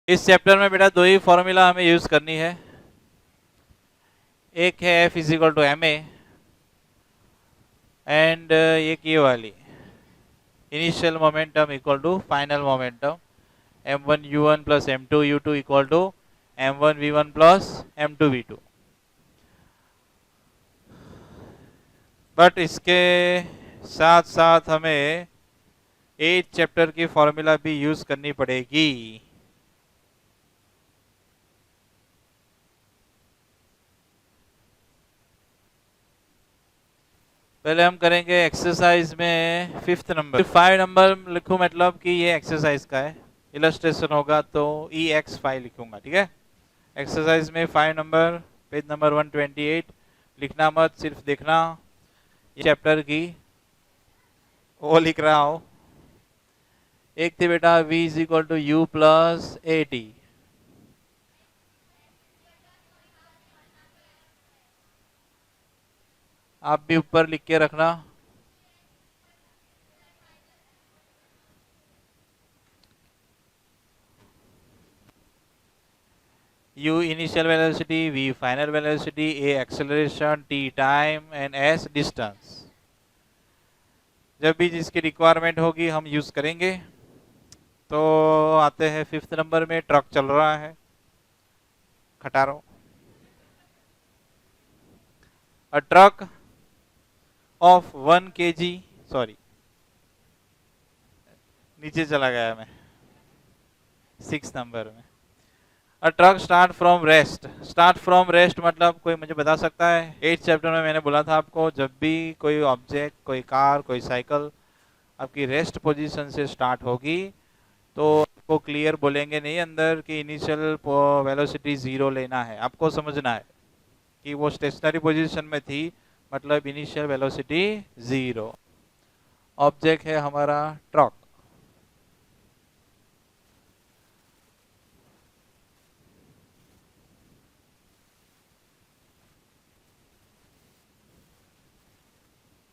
इस चैप्टर में बेटा दो ही फॉर्मूला हमें यूज करनी है। एक है F is equal to m a and एक ये वाली initial momentum equal to final momentum m1u1 plus m2u2 equal to m1v1 plus m2v2। But इसके साथ साथ हमें 8 चैप्टर की फॉर्मूला भी यूज करनी पड़ेगी। पहले हम करेंगे एक्सरसाइज में 5th नंबर। 5 नंबर लिखूं मतलब कि ये एक्सरसाइज का है, इलस्ट्रेशन होगा तो EX5 लिखूंगा, ठीक है। एक्सरसाइज में 5 नंबर पेज नंबर 128 लिखना मत, सिर्फ देखना चैप्टर की वो लिख रहा हो। एक थी बेटा V is equal to U plus AT। आप भी ऊपर लिख के रखना। U initial velocity, V final velocity, A acceleration, T time and S distance। जब भी जिसकी रिक्वायरमेंट होगी हम यूज करेंगे। तो आते हैं 5th नंबर में। ट्रक चल रहा है, खटारो। A truck of 1 kg, sorry नीचे चला गया मैं 6 नंबर में। A truck start from rest. Start from rest मतलब कोई मुझे बता सकता है? 8th चैप्टर में मैंने बोला था आपको, जब भी कोई ऑब्जेक्ट, कोई कार, कोई साइकिल आपकी रेस्ट पोजीशन से स्टार्ट होगी तो आपको क्लियर बोलेंगे नहीं अंदर कि इनिशियल वेलोसिटी 0 लेना है। आपको समझना है कि वो स्टेशनरी पोजीशन में थी, मतलब इनिशियल वेलोसिटी 0। ऑब्जेक्ट है हमारा ट्रक।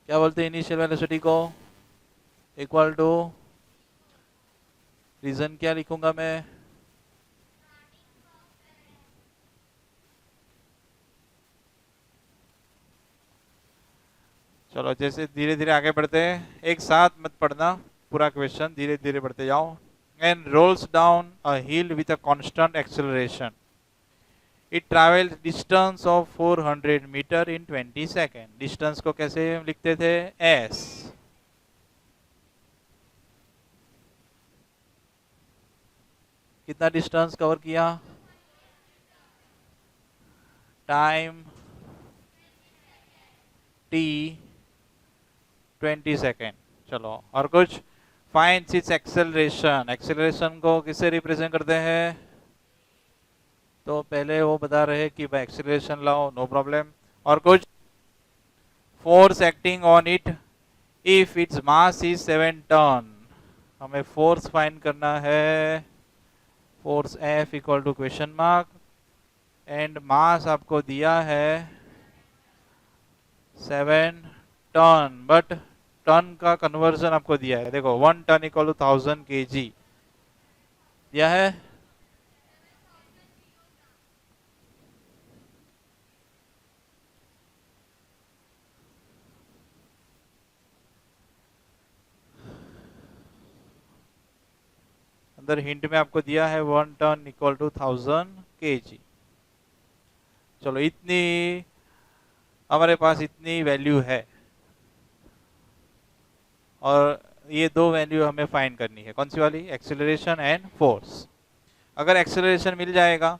क्या बोलते हैं इनिशियल वेलोसिटी को? इक्वल टू, रीजन क्या लिखूंगा मैं? चलो जैसे धीरे धीरे आगे बढ़ते हैं, एक साथ मत पढ़ना पूरा क्वेश्चन, धीरे धीरे बढ़ते जाओ। And rolls down a hill with a constant acceleration. It travel distance of 400 metre in 20 second. Distance को कैसे लिखते थे? S। कितना डिस्टेंस कवर किया? टाइम T 20 सेकेंड। चलो और कुछ? Find its acceleration. एक्सेलरेशन को किससे रिप्रेजेंट करते हैं? तो पहले वो बता रहे कि भाई एक्सेलरेशन लाओ, नो प्रॉब्लम। और कुछ? Force acting on it if its mass is 7 ton. हमें फोर्स फाइंड करना है। Force F equal to question mark and mass आपको दिया है 7 टन, बट टन का कन्वर्जन आपको दिया है। देखो 1 टन इक्वल टू 1000 kg दिया है। अंदर हिंट में आपको दिया है 1 टन इक्वल टू 1000 kg। चलो इतनी हमारे पास इतनी वैल्यू है और ये दो वैल्यू हमें फाइंड करनी है। कौन सी वाली? Acceleration and force. अगर एक्सेलरेशन मिल जाएगा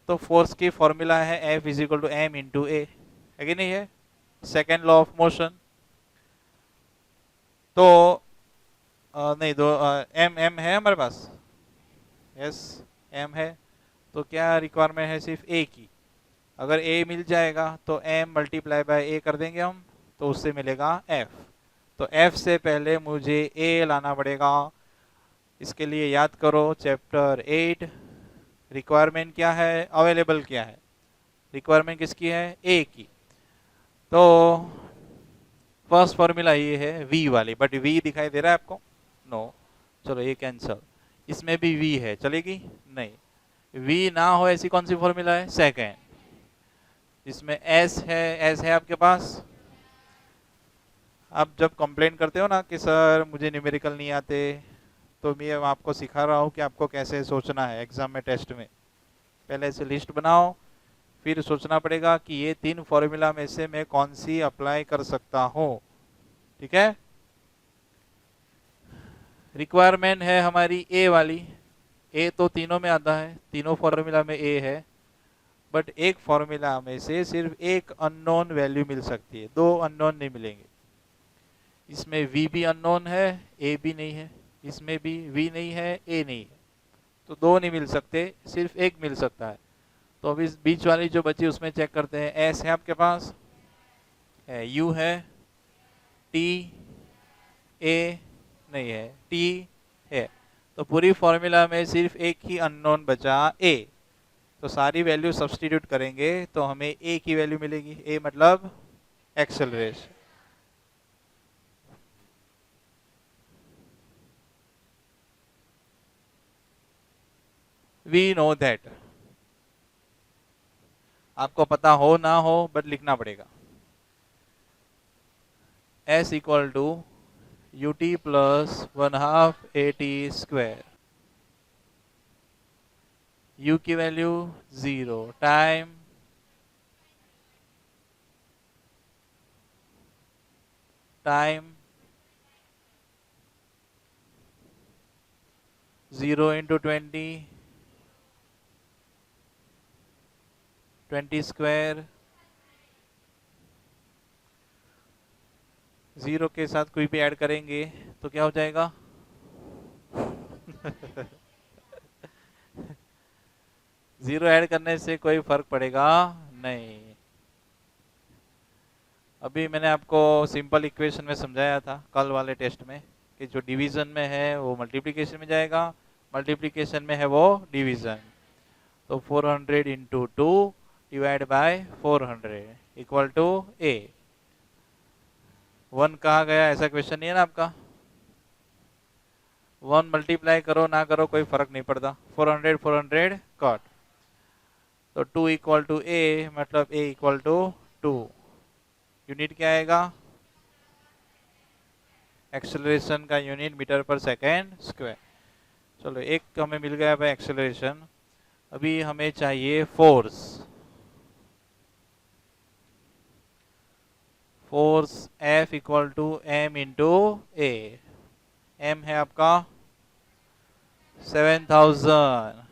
तो फोर्स की फॉर्मूला है F is equal to M into A, है कि नहीं है? Second law of motion. तो नहीं, दो एम है हमारे पास। यस एम है, तो क्या रिक्वायरमेंट है? सिर्फ ए की। अगर ए मिल जाएगा तो एम मल्टीप्लाई बाय ए कर देंगे हम, तो उससे मिलेगा एफ। तो एफ से पहले मुझे ए लाना पड़ेगा। इसके लिए याद करो चैप्टर 8, रिक्वायरमेंट क्या है, अवेलेबल क्या है। रिक्वायरमेंट किसकी है? ए की। तो फर्स्ट फॉर्मूला ये है वी वाली, बट वी दिखाई दे रहा है आपको? नो। चलो ये कैंसल। इसमें भी वी है, चलेगी? नहीं। v ना हो ऐसी कौन सी फॉर्मूला है? सेकेंड। इसमें s है आपके पास। आप जब कंप्लेन करते हो ना कि सर मुझे न्यूमेरिकल नहीं आते, तो मैं आपको सिखा रहा हूँ कि आपको कैसे सोचना है एग्जाम में, टेस्ट में। पहले से लिस्ट बनाओ, फिर सोचना पड़ेगा कि ये 3 फॉर्मूला में से मैं कौन सी अप्लाई कर सकता हूँ। ठीक है। रिक्वायरमेंट है हमारी ए वाली। ए तो तीनों में आता है, तीनों फॉर्मूला में ए है, बट एक फॉर्मूला में से सिर्फ एक अननोन वैल्यू मिल सकती है, 2 अननोन नहीं मिलेंगे। इसमें v भी अननोन है, a भी नहीं है। इसमें भी v नहीं है, a नहीं है। तो 2 नहीं मिल सकते, सिर्फ एक मिल सकता है। तो अब इस बीच वाली जो बची उसमें चेक करते हैं। s है आपके पास, है u है, t a नहीं है, t है। तो पूरी फॉर्मूला में सिर्फ एक ही अननोन बचा, a। तो सारी वैल्यू सब्स्टिट्यूट करेंगे तो हमें a की वैल्यू मिलेगी। a मतलब एक्सेलरेशन। We know that. आपको पता हो ना हो बट लिखना पड़ेगा। s equal to u t plus 1/2 AT square. u की वैल्यू 0, टाइम 0 इंटू 20 स्क्वायर। 0 के साथ कोई भी ऐड करेंगे तो क्या हो जाएगा? 0 ऐड करने से कोई फर्क पड़ेगा नहीं। अभी मैंने आपको सिंपल इक्वेशन में समझाया था कल वाले टेस्ट में कि जो डिवीजन में है वो मल्टीप्लिकेशन में जाएगा, मल्टीप्लिकेशन में है वो डिवीजन। तो 400 into 2 divide by 400 equal to a। 1 कहा गया ऐसा क्वेश्चन नहीं है ना आपका। 1 मल्टीप्लाई करो ना करो कोई फर्क नहीं पड़ता, 400 कट। तो 2 इक्वल टू a मतलब a इक्वल टू 2। यूनिट क्या आएगा? एक्सेलरेशन का यूनिट मीटर पर सेकेंड स्क्वायर। चलो एक हमें मिल गया भाई एक्सेलरेशन। अभी हमें चाहिए force. Force F equal to m into a. m है आपका 7000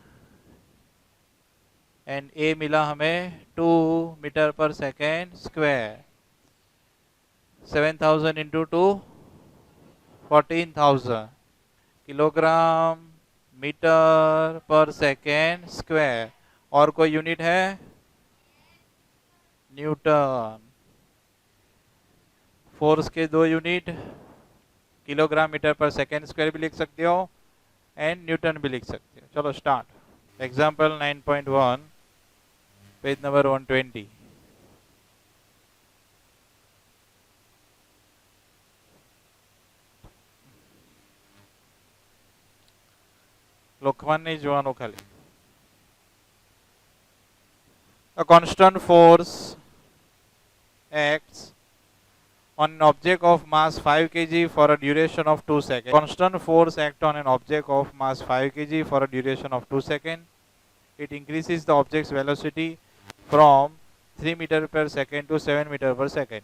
एंड a मिला हमें 2 मीटर पर second square. 7000 into 2 14,000 kilogram metre पर सेकेंड स्क्वायर। और कोई यूनिट है? न्यूटन। फोर्स के 2 यूनिट, किलोग्राम मीटर पर सेकेंड स्क्वायर भी लिख सकते हो एंड न्यूटन भी लिख सकते हो। चलो स्टार्ट। Example 9.1 page number 120। लोकमान नहीं जोवानो खाली। A constant force acts on an object of mass 5 kg for a duration of 2 seconds. Constant force acts on an object of mass 5 kg for a duration of 2 seconds. It increases the object's velocity from 3 meter per second to 7 meter per second.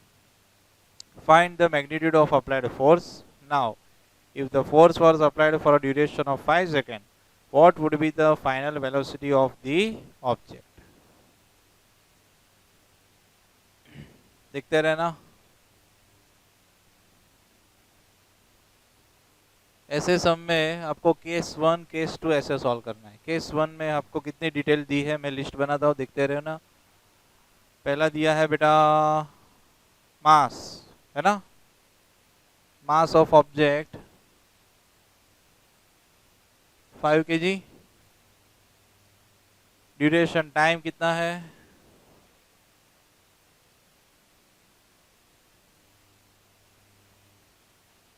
Find the magnitude of applied force. Now, if the force was applied for a duration of 5 seconds, what would be the final velocity of the object? देखते रहना। ऐसे सम में आपको case 1 case 2 ऐसे solve करना है। Case 1 में आपको कितनी डिटेल दी है मैं लिस्ट बनाता हूँ, देखते रहना। पहला दिया है बेटा मास, है ना, मास of object 5 kg। Duration time कितना है?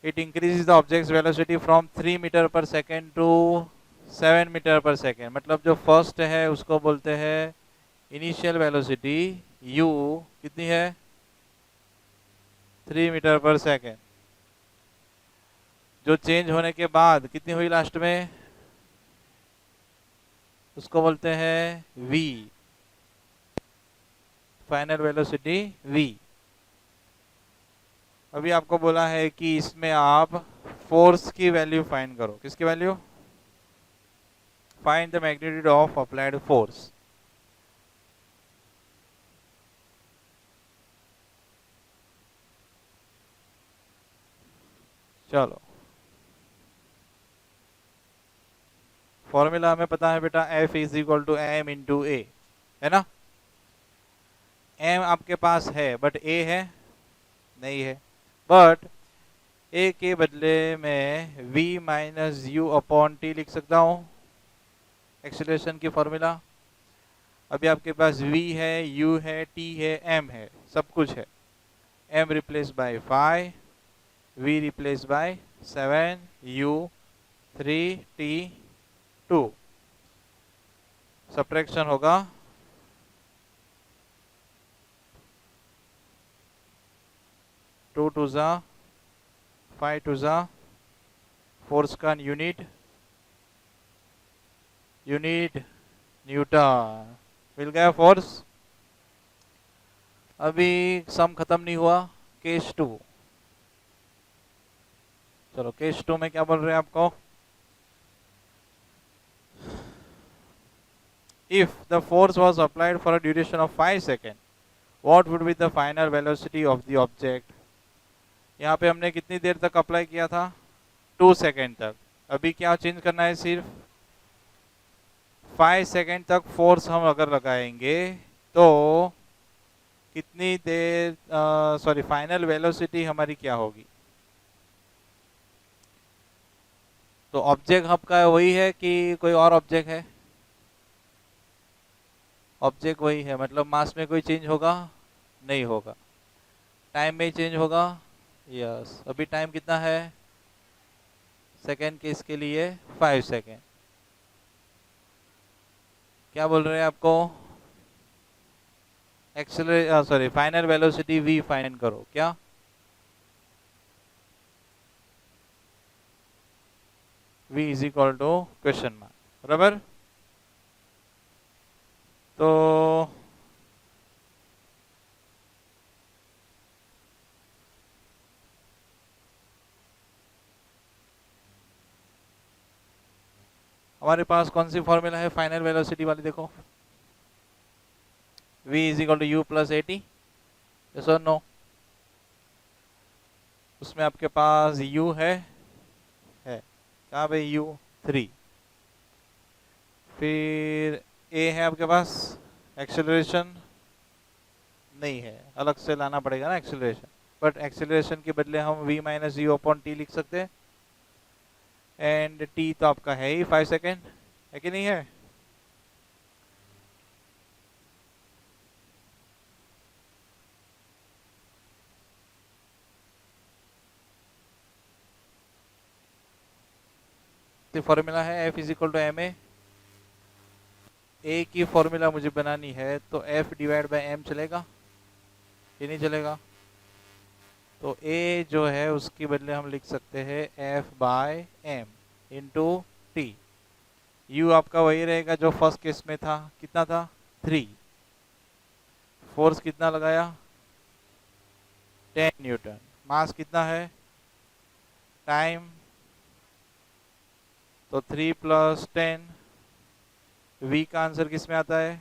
It increases the object's velocity from 3 meter per second to 7 metre पर सेकेंड, मतलब जो फर्स्ट है उसको बोलते हैं इनिशियल वेलोसिटी u, कितनी है 3 मीटर पर सेकेंड। जो चेंज होने के बाद कितनी हुई लास्ट में, उसको बोलते हैं v, फाइनल वेलोसिटी v। अभी आपको बोला है कि इसमें आप फोर्स की वैल्यू फाइंड करो। किसकी value, find the magnitude of applied force. चलो, फॉर्मूला हमें पता है बेटा, F is equal to M into A, है ना। m आपके पास है बट a है नहीं है, बट a के बदले में v minus U upon T लिख सकता हूँ, एक्सीलरेशन की फॉर्मूला। अभी आपके पास v है, u है, t है, m है, सब कुछ है। m replace by 5, v replace by 7, u 3, t 2। Subtraction होगा 2 टू ज़ा 5 टू ज़ा, फोर्स का यूनिट न्यूटन, मिल गया फोर्स। अभी सम खत्म नहीं हुआ, केस 2। चलो केस 2 में क्या बोल रहे हैं आपको, if the force was applied for a duration of 5 second, what would be the final velocity of the object. यहाँ पे हमने कितनी देर तक अप्लाई किया था, 2 सेकेंड तक। अभी क्या चेंज करना है, सिर्फ 5 सेकेंड तक फोर्स हम अगर लगाएंगे तो कितनी देर, सॉरी फाइनल वेलोसिटी हमारी क्या होगी। तो ऑब्जेक्ट आपका वही है कि कोई और ऑब्जेक्ट है, ऑब्जेक्ट वही है, मतलब मास में कोई चेंज होगा नहीं होगा, टाइम में चेंज होगा, यस। अभी टाइम कितना है सेकेंड के, इसके लिए 5 सेकेंड। क्या बोल रहे हैं आपको, acceleration sorry final velocity v find करो, क्या v is equal to question mark, बराबर। तो हमारे पास कौन सी फॉर्मूला है फाइनल वेलोसिटी वाली, देखो v is equal to u plus a t, yes और नो। उसमें आपके पास u है कहाँ पे, u 3, फिर a है आपके पास, एक्सेलरेशन नहीं है, अलग से लाना पड़ेगा ना एक्सेलरेशन, बट एक्सेलरेशन के बदले हम v minus U upon T लिख सकते हैं। एंड t तो आपका है ही 5 सेकेंड, है कि नहीं है। फॉर्मूला है F is equal to m a की फॉर्मूला मुझे बनानी है तो F डिवाइड बाय एम चलेगा कि नहीं चलेगा। तो A जो है उसके बदले हम लिख सकते हैं F by m into t. U आपका वही रहेगा जो फर्स्ट केस में था, कितना था 3। फोर्स कितना लगाया 10 न्यूटन। मास कितना है, टाइम, तो 3 प्लस 10, V का आंसर किस में आता है,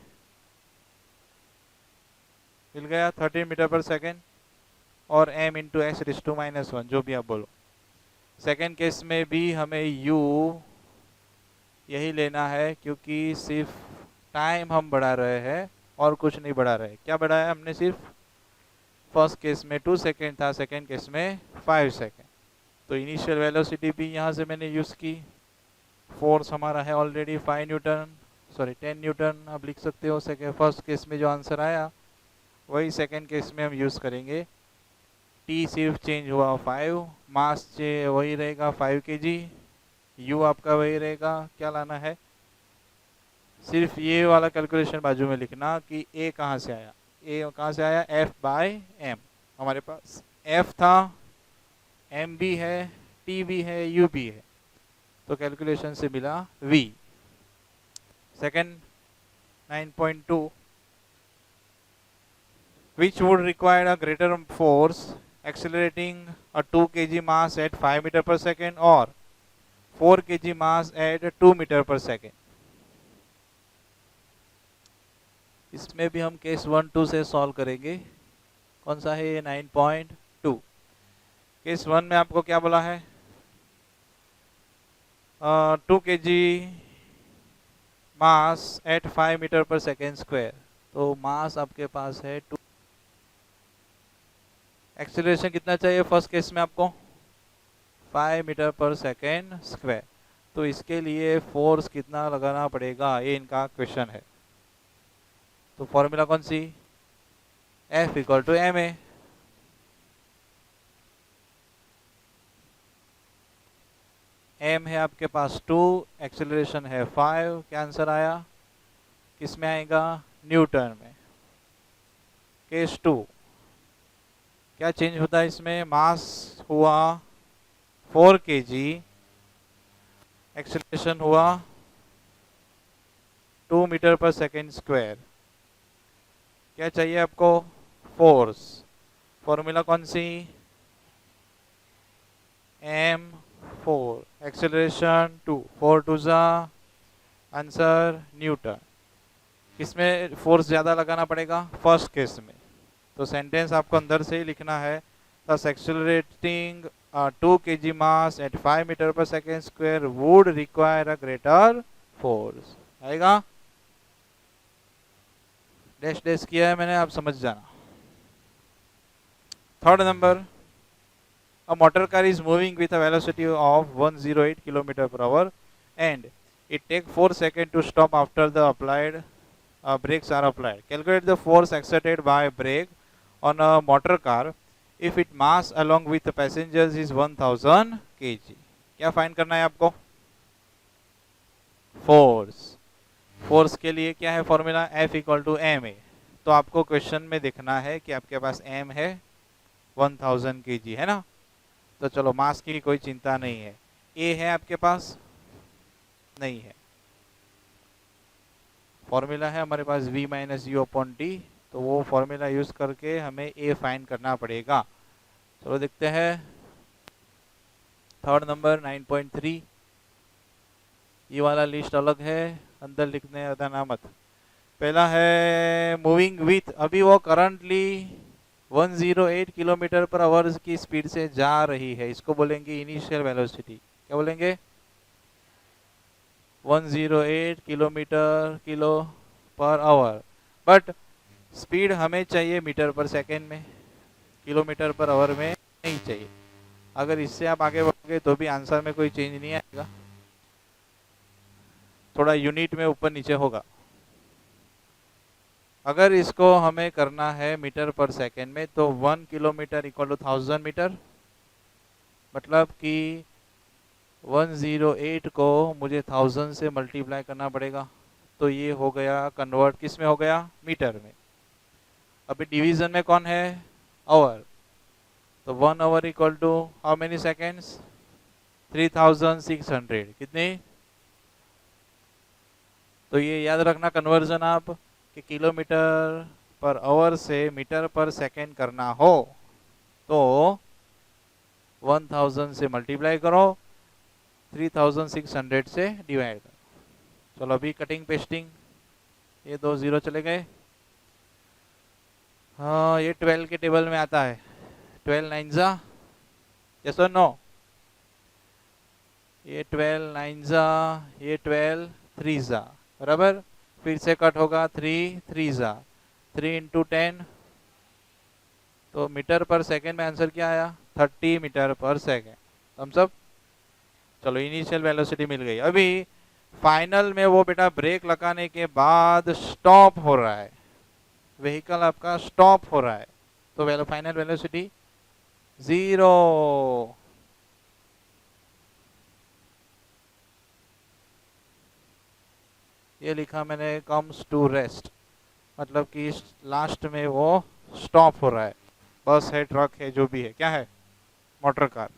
मिल गया 13 मीटर पर सेकेंड, और m इंटू एक्स रिस टू माइनस 1, जो भी आप बोलो। सेकेंड केस में भी हमें u यही लेना है, क्योंकि सिर्फ टाइम हम बढ़ा रहे हैं और कुछ नहीं बढ़ा रहे। क्या बढ़ाया हमने, सिर्फ फर्स्ट केस में 2 सेकेंड था, सेकेंड केस में 5 सेकेंड। तो इनिशियल वेलोसिटी भी यहाँ से मैंने यूज़ की। फोर्स हमारा है ऑलरेडी 5 न्यूटन, सॉरी 10 न्यूटन आप लिख सकते हो। सेकेंड फर्स्ट केस में जो आंसर आया वही सेकेंड केस में हम यूज़ करेंगे। टी सिर्फ चेंज हुआ 5, मास वही रहेगा 5 kg, u आपका वही रहेगा, क्या लाना है, सिर्फ ये वाला कैलकुलेशन बाजू में लिखना कि a कहाँ से आया, a कहाँ से आया, f बाय m। हमारे पास f था, m भी है, t भी है, u भी है, तो कैलकुलेशन से मिला v। Second 9.2, which would require a greater force accelerating a 2 kg mass at 5 meter per second or 4 kg mass at 2 meter per second। इसमें भी हम केस 1-2 से सॉल्व करेंगे। कौन सा है ये, 9.2। केस 1 में आपको क्या बोला है, 2 kg मास एट 5 मीटर पर सेकेंड स्क्वायर, तो मास आपके पास है 2। एक्सेलरेशन कितना चाहिए फर्स्ट केस में आपको, 5 मीटर पर सेकेंड स्क्वायर, तो इसके लिए फोर्स कितना लगाना पड़ेगा, ये इनका क्वेश्चन है। तो फॉर्मूला कौन सी, F equal to ma। m है आपके पास 2, एक्सेलरेशन है 5, क्या आंसर आया, किस में आएगा, न्यूटन में। केस 2 क्या चेंज होता है इसमें, मास हुआ 4 kg, एक्सेलरेशन हुआ 2 मीटर पर सेकेंड स्क्वायर, क्या चाहिए आपको, फोर्स। फॉर्मूला कौन सी, m4, एक्सेलरेशन 2, 4 टू ज़ा आंसर न्यूटन। किसमें फोर्स ज़्यादा लगाना पड़ेगा, फर्स्ट केस में। तो सेंटेंस आपको अंदर से ही लिखना है, thus accelerating 2 kg mass at 5 meter per second square would require a greater force। आएगा, डैश डैश किया है मैंने, आप समझ जाना। Third number, a motor car is moving with a velocity of 108 km per hour and it takes 4 seconds to stop after the applied brakes are applied। Calculate the force exerted by brake on a motor car if its mass along with the passengers is 1000 kg। क्या find करना है आपको, force. Force के लिए क्या है formula, F equal to ma। तो आपको क्वेश्चन में देखना है कि आपके पास m है 1000 kg है ना, तो चलो मास की कोई चिंता नहीं है। a है आपके पास, नहीं है, फॉर्मूला है हमारे पास v minus U upon T, तो वो फॉर्मूला यूज करके हमें a फाइंड करना पड़ेगा। चलो देखते हैं थर्ड नंबर 9.3, ये वाला लिस्ट अलग है, अंदर लिखने ना मत। पहला है मूविंग विथ, अभी वो करंटली 108 किलोमीटर पर आवर की स्पीड से जा रही है, इसको बोलेंगे इनिशियल वेलोसिटी। क्या बोलेंगे, 108 kilo per hour, but speed हमें चाहिए मीटर पर सेकेंड में, किलोमीटर पर आवर में नहीं चाहिए। अगर इससे आप आगे बढ़ोगे तो भी आंसर में कोई चेंज नहीं आएगा, थोड़ा यूनिट में ऊपर नीचे होगा। अगर इसको हमें करना है मीटर पर सेकेंड में, तो 1 किलोमीटर इक्वल टू 1000 मीटर, मतलब कि 108 को मुझे 1000 से मल्टीप्लाई करना पड़ेगा, तो ये हो गया कन्वर्ट, किस में हो गया, मीटर में। अभी डिवीजन में कौन है, आवर, तो 1 hour equal to how many seconds, 3600, कितनी। तो ये याद रखना कन्वर्जन आप, कि किलोमीटर पर आवर से मीटर पर सेकेंड करना हो तो 1000 से मल्टीप्लाई करो, 3600 से डिवाइड करो। चलो अभी कटिंग पेस्टिंग, ये 2 0 चले गए। हाँ, ये 12 के टेबल में आता है, 12 9 जा, यस और नो, ये 12 9 जा, ये 12 3 जा, बराबर। फिर से कट होगा, 3 3 जा, 3 इंटू 10, तो मीटर पर सेकेंड में आंसर क्या आया, 30 मीटर पर सेकेंड। हम सब, चलो इनिशियल वेलोसिटी मिल गई। अभी फाइनल में वो बेटा ब्रेक लगाने के बाद स्टॉप हो रहा है, व्हीकल आपका स्टॉप हो रहा है, तो फाइनल वेलोसिटी 0। ये लिखा मैंने कम्स टू रेस्ट, मतलब कि लास्ट में वो स्टॉप हो रहा है। बस है, ट्रक है, जो भी है, क्या है, मोटर कार।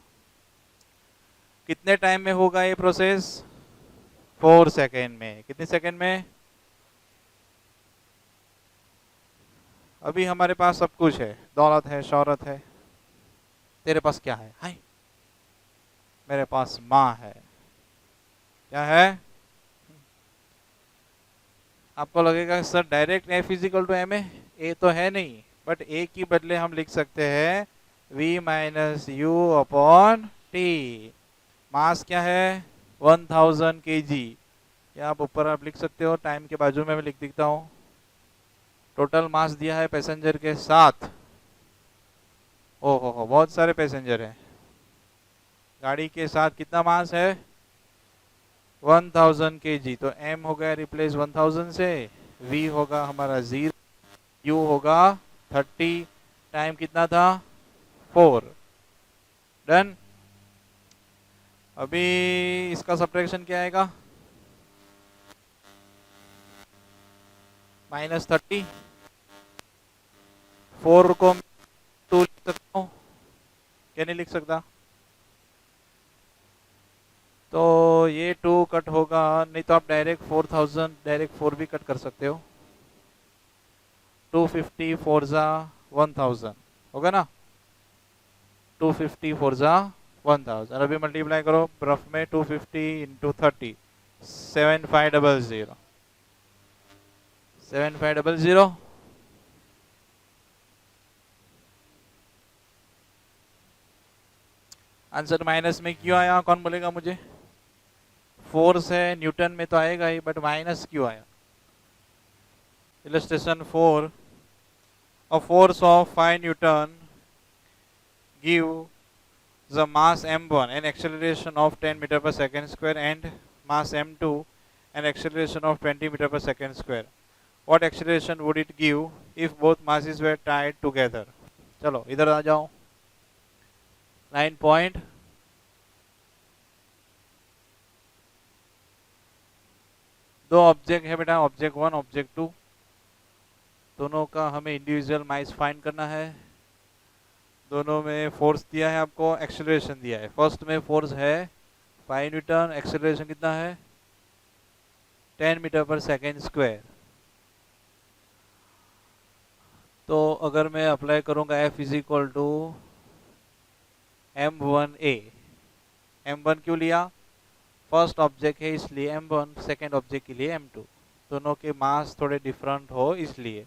कितने टाइम में होगा ये प्रोसेस? 4 सेकेंड में। कितने सेकेंड में? अभी हमारे पास सब कुछ है, दौलत है, शौहरत है। तेरे पास क्या है? हाय, मेरे पास माँ है। क्या है? आपको लगेगा sir direct F is equal to m a तो है नहीं, बट ए की बदले हम लिख सकते हैं v minus U upon T. Mass क्या है? 1000 kg। या आप ऊपर आप लिख सकते हो, टाइम के बाजू में मैं लिख देता हूँ। टोटल मास दिया है पैसेंजर के साथ। ओहो, बहुत सारे पैसेंजर हैं। गाड़ी के साथ कितना मास है? 1000 kg। तो m हो गया रिप्लेस 1000 से, v होगा हमारा 0, u होगा 30, टाइम कितना था? 4। डन। अभी इसका सब्ट्रैक्शन क्या आएगा? -30। 4 को 2 लिख सकता हूँ, क्या नहीं लिख सकता? तो ये 2 कट होगा, नहीं तो आप डायरेक्ट 4000 डायरेक्ट 4 भी कट कर सकते हो। 250 4 जा 1000 होगा ना? 250 4 जा 1000। अभी मल्टीप्लाई करो रफ में, 250 इंटू 30, 7500। 7500। आंसर माइनस में क्यों आया, कौन बोलेगा मुझे? फोर्स है, न्यूटन में तो आएगा ही, बट माइनस क्यों आया? Illustration 4, a force of 5 Newton give the mass m1 an acceleration of 10 meter per second square and mass m2 an acceleration of 20 meter per second square. What acceleration would it give if both masses were tied together? चलो इधर आ जाओ। 9 point. दो object है बेटा, object 1 object 2, दोनों का हमें individual mass find करना है। दोनों में फोर्स दिया है आपको, एक्सेलरेशन दिया है। फर्स्ट में फोर्स है 5 न्यूटन, एक्सेलरेशन कितना है? 10 मीटर पर सेकेंड स्क्वायर। तो अगर मैं अप्लाई करूंगा F is equal to m1a। m1 क्यों लिया? फर्स्ट ऑब्जेक्ट है इसलिए m1, सेकेंड ऑब्जेक्ट के लिए m2, दोनों के मास थोड़े डिफरेंट हो इसलिए।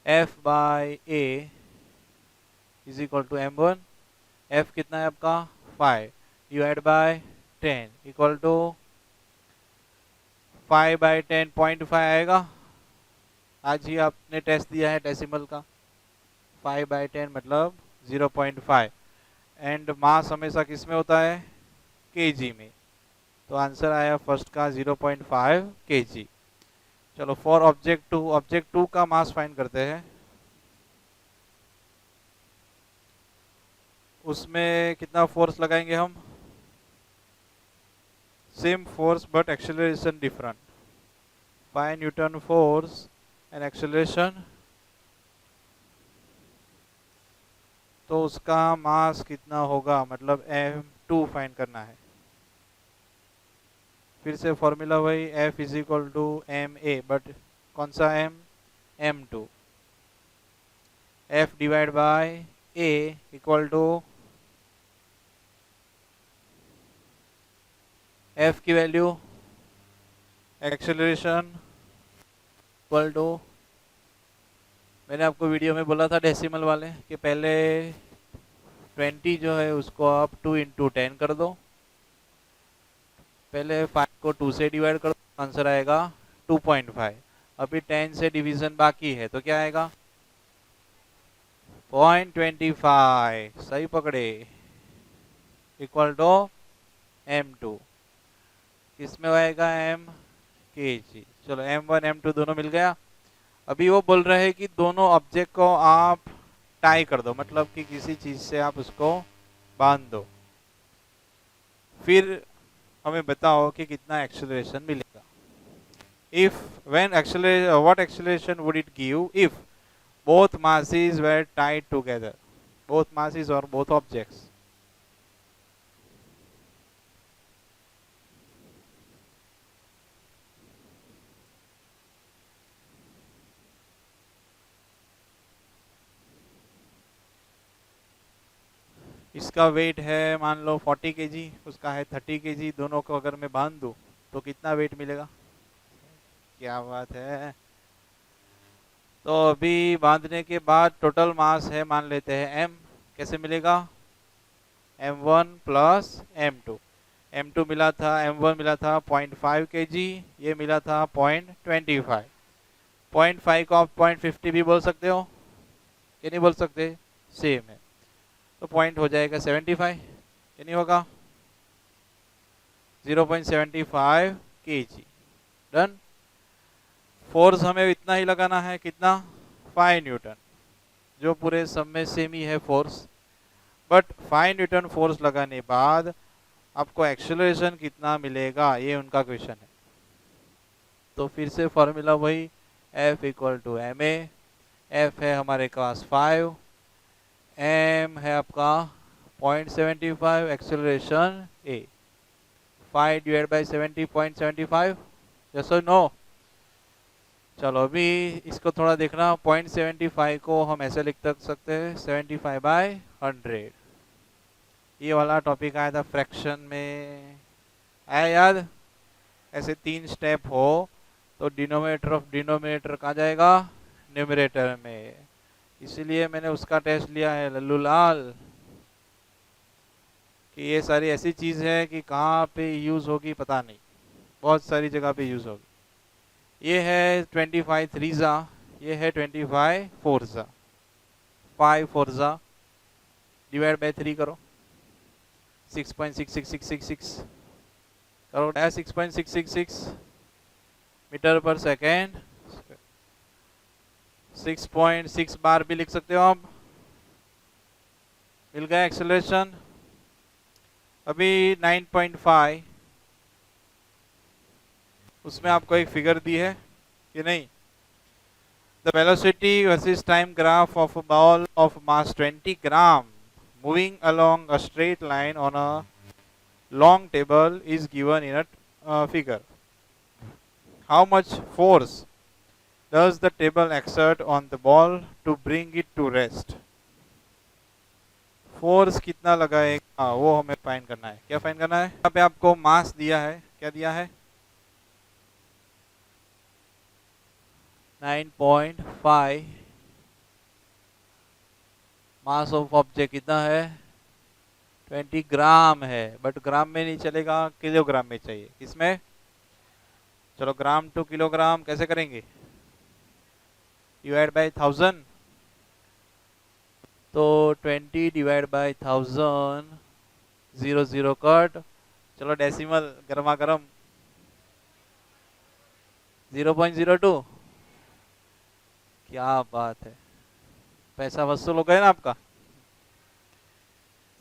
F by a is equal to m1। F कितना है आपका? 5 divide by 10 equal to 5 by 10 0.5 आएगा। आज ही आपने टेस्ट दिया है डेसिमल का। 5 बाई 10 मतलब 0.5। एंड मास हमेशा किस में होता है? केजी में। तो आंसर आया फर्स्ट का 0.5 kg। चलो फॉर ऑब्जेक्ट टू का मास फाइंड करते हैं। उसमें कितना फोर्स लगाएंगे हम? Same force but acceleration different. 5 Newton force and acceleration, तो उसका मास कितना होगा, मतलब m2 फाइंड करना है। फिर से फॉर्मूला वही, F is equal to m a, but कौन सा m? m2। F divide by a equal to F की वैल्यू, एक्सेलरेशन इक्वल टू, मैंने आपको वीडियो में बोला था डेसिमल वाले कि पहले 20 जो है उसको आप 2 इंटू 10 कर दो। पहले 5 को 2 से डिवाइड कर दो, आंसर आएगा 2.5। अभी 10 से डिवीजन बाकी है, तो क्या आएगा? 0.25। सही पकड़े, इक्वल टू m2। किसमें आएगा? m kg। चलो m1 m2 दोनों मिल गया। अभी वो बोल रहे हैं कि दोनों ऑब्जेक्ट को आप टाई कर दो, मतलब कि किसी चीज से आप उसको बांध दो, फिर हमें बताओ कि कितना एक्सेलरेशन मिलेगा। if when acceleration, what acceleration would it give if both masses were tied together, both masses or both objects? इसका वेट है मान लो 40 केजी, उसका है 30 केजी, दोनों को अगर मैं बांध दूं तो कितना वेट मिलेगा? क्या बात है। तो अभी बांधने के बाद टोटल मास है मान लेते हैं m, कैसे मिलेगा? m1 plus m2। m2 मिला था, m1 मिला था 0.5 kg, ये मिला था 0.25। 0.5 को आप 0.50 भी बोल सकते हो, ये नहीं बोल सकते, सेम है। तो पॉइंट हो जाएगा 75, ये नहीं होगा? 0.75 kg। डन। फोर्स हमें इतना ही लगाना है, कितना? 5 न्यूटन, जो पूरे सब में सेम ही है फोर्स। बट 5 न्यूटन फोर्स लगाने बाद आपको एक्सेलरेशन कितना मिलेगा, ये उनका क्वेश्चन है। तो फिर से फॉर्मूला वही, F equal to m a. F है हमारे पास 5, एम है आपका 0.75, acceleration a 5 divide by 70.75। Yes और नो? चलो अभी इसको थोड़ा देखना। 0.75 को हम ऐसे लिख सकते हैं 75/100। ये वाला टॉपिक आया था फ्रैक्शन में, आया याद? ऐसे 3 स्टेप हो तो डिनोमिनेटर ऑफ डिनोमिनेटर कहाँ जाएगा? न्यूमरेटर में। इसीलिए मैंने उसका टेस्ट लिया है लल्लू लाल, कि ये सारी ऐसी चीज़ है कि कहाँ पे यूज़ होगी पता नहीं, बहुत सारी जगह पे यूज़ होगी। ये है 25 3 ये है 25 4 5 4 डिवाइड बाई 3 करो, 6.66666 करो, 6.666 मीटर पर सेकेंड, 6.6 बार भी लिख सकते हो आप। मिल गया एक्सेलरेशन। अभी 9.5, उसमें आपको एक फिगर दी है कि नहीं? The velocity versus time graph of a ball of mass 20 gram moving along a straight line on a long table is given in a figure. How much force does the table exert on the ball to bring it to rest? Force कितना लगाएगा वो हमें find करना है। क्या find करना है? यहाँ पे आपको मास दिया है, क्या दिया है? 9.5। मास ऑफ ऑब्जेक्ट कितना है? 20 ग्राम है, बट ग्राम में नहीं चलेगा, किलोग्राम में चाहिए। किसमें? चलो ग्राम टू किलोग्राम कैसे करेंगे? डिवाइड बाई 1000, तो 20 डिवाइड बाई 1000, 0 0 कट। चलो डेसिमल गर्मा गर्म, 0.02। क्या बात है, पैसा वसूल हो गया ना आपका।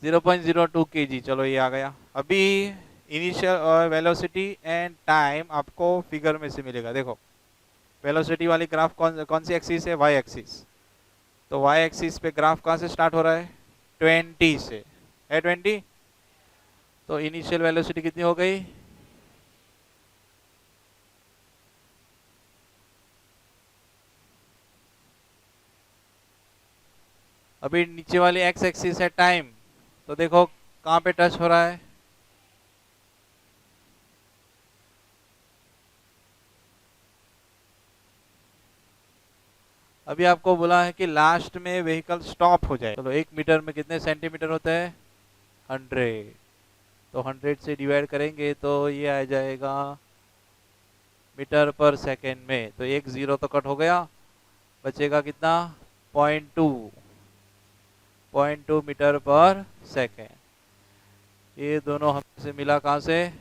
0.02 kg। चलो ये आ गया। अभी इनिशियल वेलोसिटी एंड टाइम आपको फिगर में से मिलेगा। देखो वेलोसिटी वाली ग्राफ कौन सी एक्सिस है? Y axis. तो वाई एक्सिस पे ग्राफ कहाँ से स्टार्ट हो रहा है? 20 से है, 20। तो इनिशियल वेलोसिटी कितनी हो गई? अभी नीचे वाली एक्स एक्सिस है टाइम, तो देखो कहाँ पे टच हो रहा है? अभी आपको बोला है कि लास्ट में व्हीकल स्टॉप हो जाए। चलो 1 मीटर में कितने सेंटीमीटर होता है? 100। तो 100 से डिवाइड करेंगे तो ये आ जाएगा मीटर पर सेकेंड में। तो एक 0 तो कट हो गया, बचेगा कितना? 0.2 मीटर पर सेकेंड। ये दोनों हमसे मिला कहाँ से?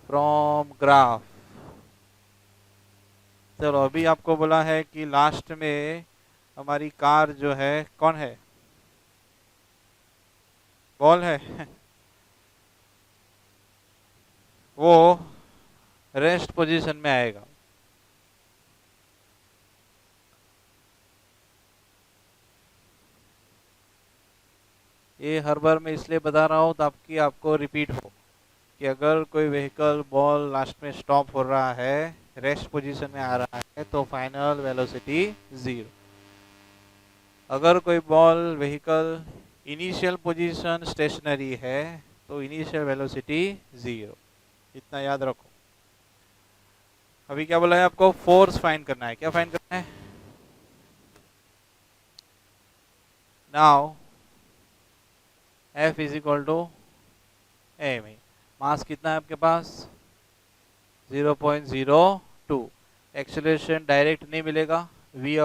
From graph. चलो अभी आपको बोला है कि लास्ट में हमारी कार जो है कौन है? बॉल है वो रेस्ट पोजीशन में आएगा। ये हर बार मैं इसलिए बता रहा हूँ ताकि आपको रिपीट हो कि अगर कोई व्हीकल बॉल लास्ट में स्टॉप हो रहा है, रेस्ट पोजीशन में आ रहा है, तो फाइनल वेलोसिटी 0। अगर कोई ball vehicle initial position stationary है तो इनिशियल वेलोसिटी 0। इतना याद रखो। अभी क्या बोला है आपको? फोर्स फाइंड करना है। क्या फाइंड करना है? Now F is equal to M. Mass कितना है आपके पास? 0.02। एक्सेलरेशन डायरेक्ट नहीं मिलेगा, v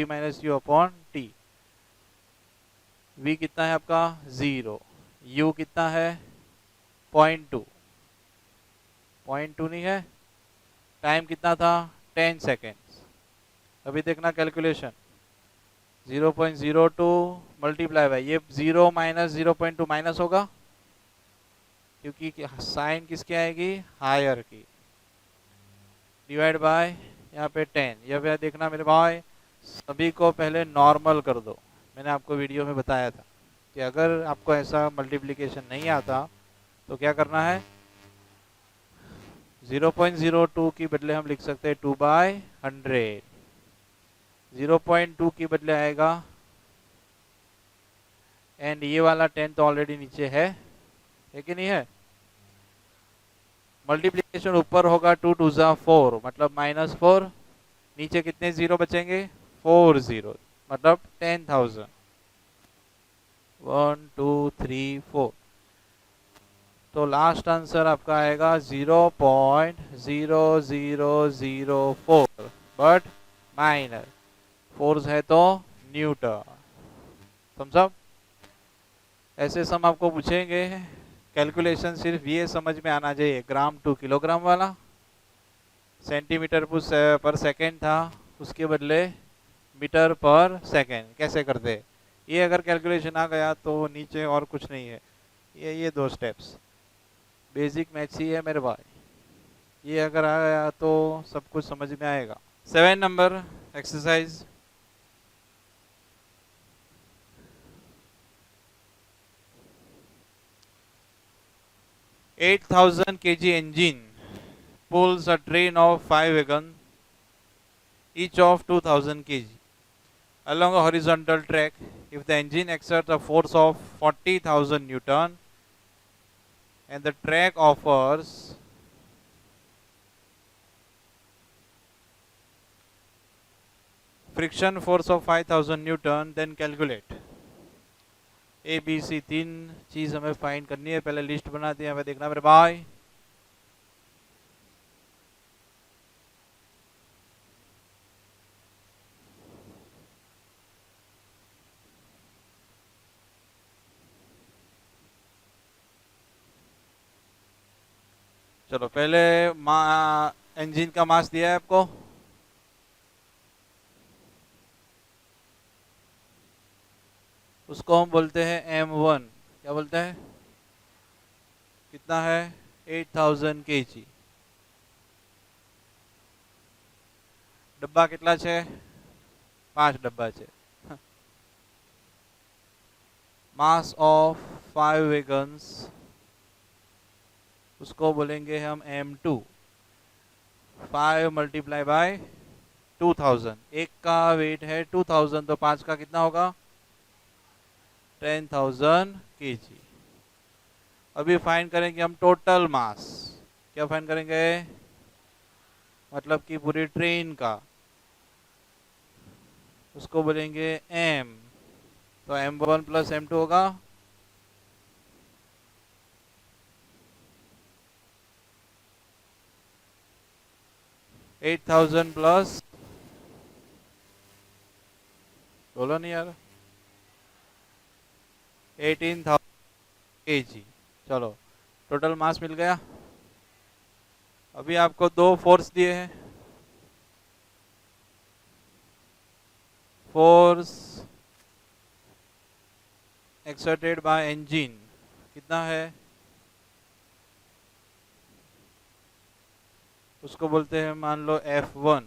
minus U upon T. v कितना है आपका? 0। u कितना है? 0.2। 0.2 नहीं है। टाइम कितना था? 10 सेकेंड्स। अभी देखना कैलकुलेशन। 0.02 मल्टीप्लाई बाय ये 0 माइनस 0.2 माइनस होगा क्योंकि साइन किसकी आएगी? हायर की। डिवाइड बाय यहाँ पे 10। यह भी देखना मेरे भाई, सभी को पहले नॉर्मल कर दो। मैंने आपको वीडियो में बताया था कि अगर आपको ऐसा मल्टीप्लिकेशन नहीं आता तो क्या करना है? 0.02 की बदले हम लिख सकते हैं 2/100। 0.2 की बदले आएगा, एंड ये वाला 10 तो ऑलरेडी नीचे है कि नहीं है? मल्टीप्लिकेशन ऊपर होगा 2 2 जा 4 मतलब -4। नीचे कितने जीरो बचेंगे? 4 जीरो मतलब 10,000। 1 2 3 4। तो लास्ट आंसर आपका आएगा 0.0004, बट माइनर फोर्स है तो न्यूटन। समझा? ऐसे सम आपको पूछेंगे, कैलकुलेशन सिर्फ ये समझ में आना चाहिए, ग्राम टू किलोग्राम वाला। सेंटीमीटर पर सेकेंड था, उसके बदले मीटर पर सेकेंड कैसे करते। ये अगर कैलकुलेशन आ गया तो नीचे और कुछ नहीं है। ये 2 स्टेप्स बेसिक मैथ्स ही है मेरे भाई। ये अगर आ गया तो सब कुछ समझ में आएगा। 7 number exercise. (8,000 kg engine pulls a train of 5 wagons, each of 2,000 kg, along a horizontal track. If the engine exerts a force of 40,000 Newton and the track offers friction force of 5,000 Newton, then calculate. A B C 3 चीज हमें find करनी है। पहले list बनाते हैं, हमें देखना मेरे भाई। चलो पहले इंजन का मास दिया है आपको। उसको हम बोलते हैं M1। क्या बोलते हैं? कितना है? 8,000 kg। डब्बा कितना छे? 5 डब्बा छे। मास ऑफ 5 वैगन्स, उसको बोलेंगे हम M2। 5 multiply by 2,000। एक का वेट है 2,000 तो 5 का कितना होगा? 10,000 kg। अभी फाइंड करेंगे हम टोटल मास। क्या फाइंड करेंगे? मतलब कि पूरी ट्रेन का, उसको बोलेंगे M। तो M1 प्लस M2 होगा 8,000 प्लस, बोलो नहीं यार, 18,000 kg। चलो टोटल मास मिल गया। अभी आपको 2 फोर्स दिए हैं। फोर्स एक्सर्टेड बाय इंजन कितना है? उसको बोलते हैं मान लो F1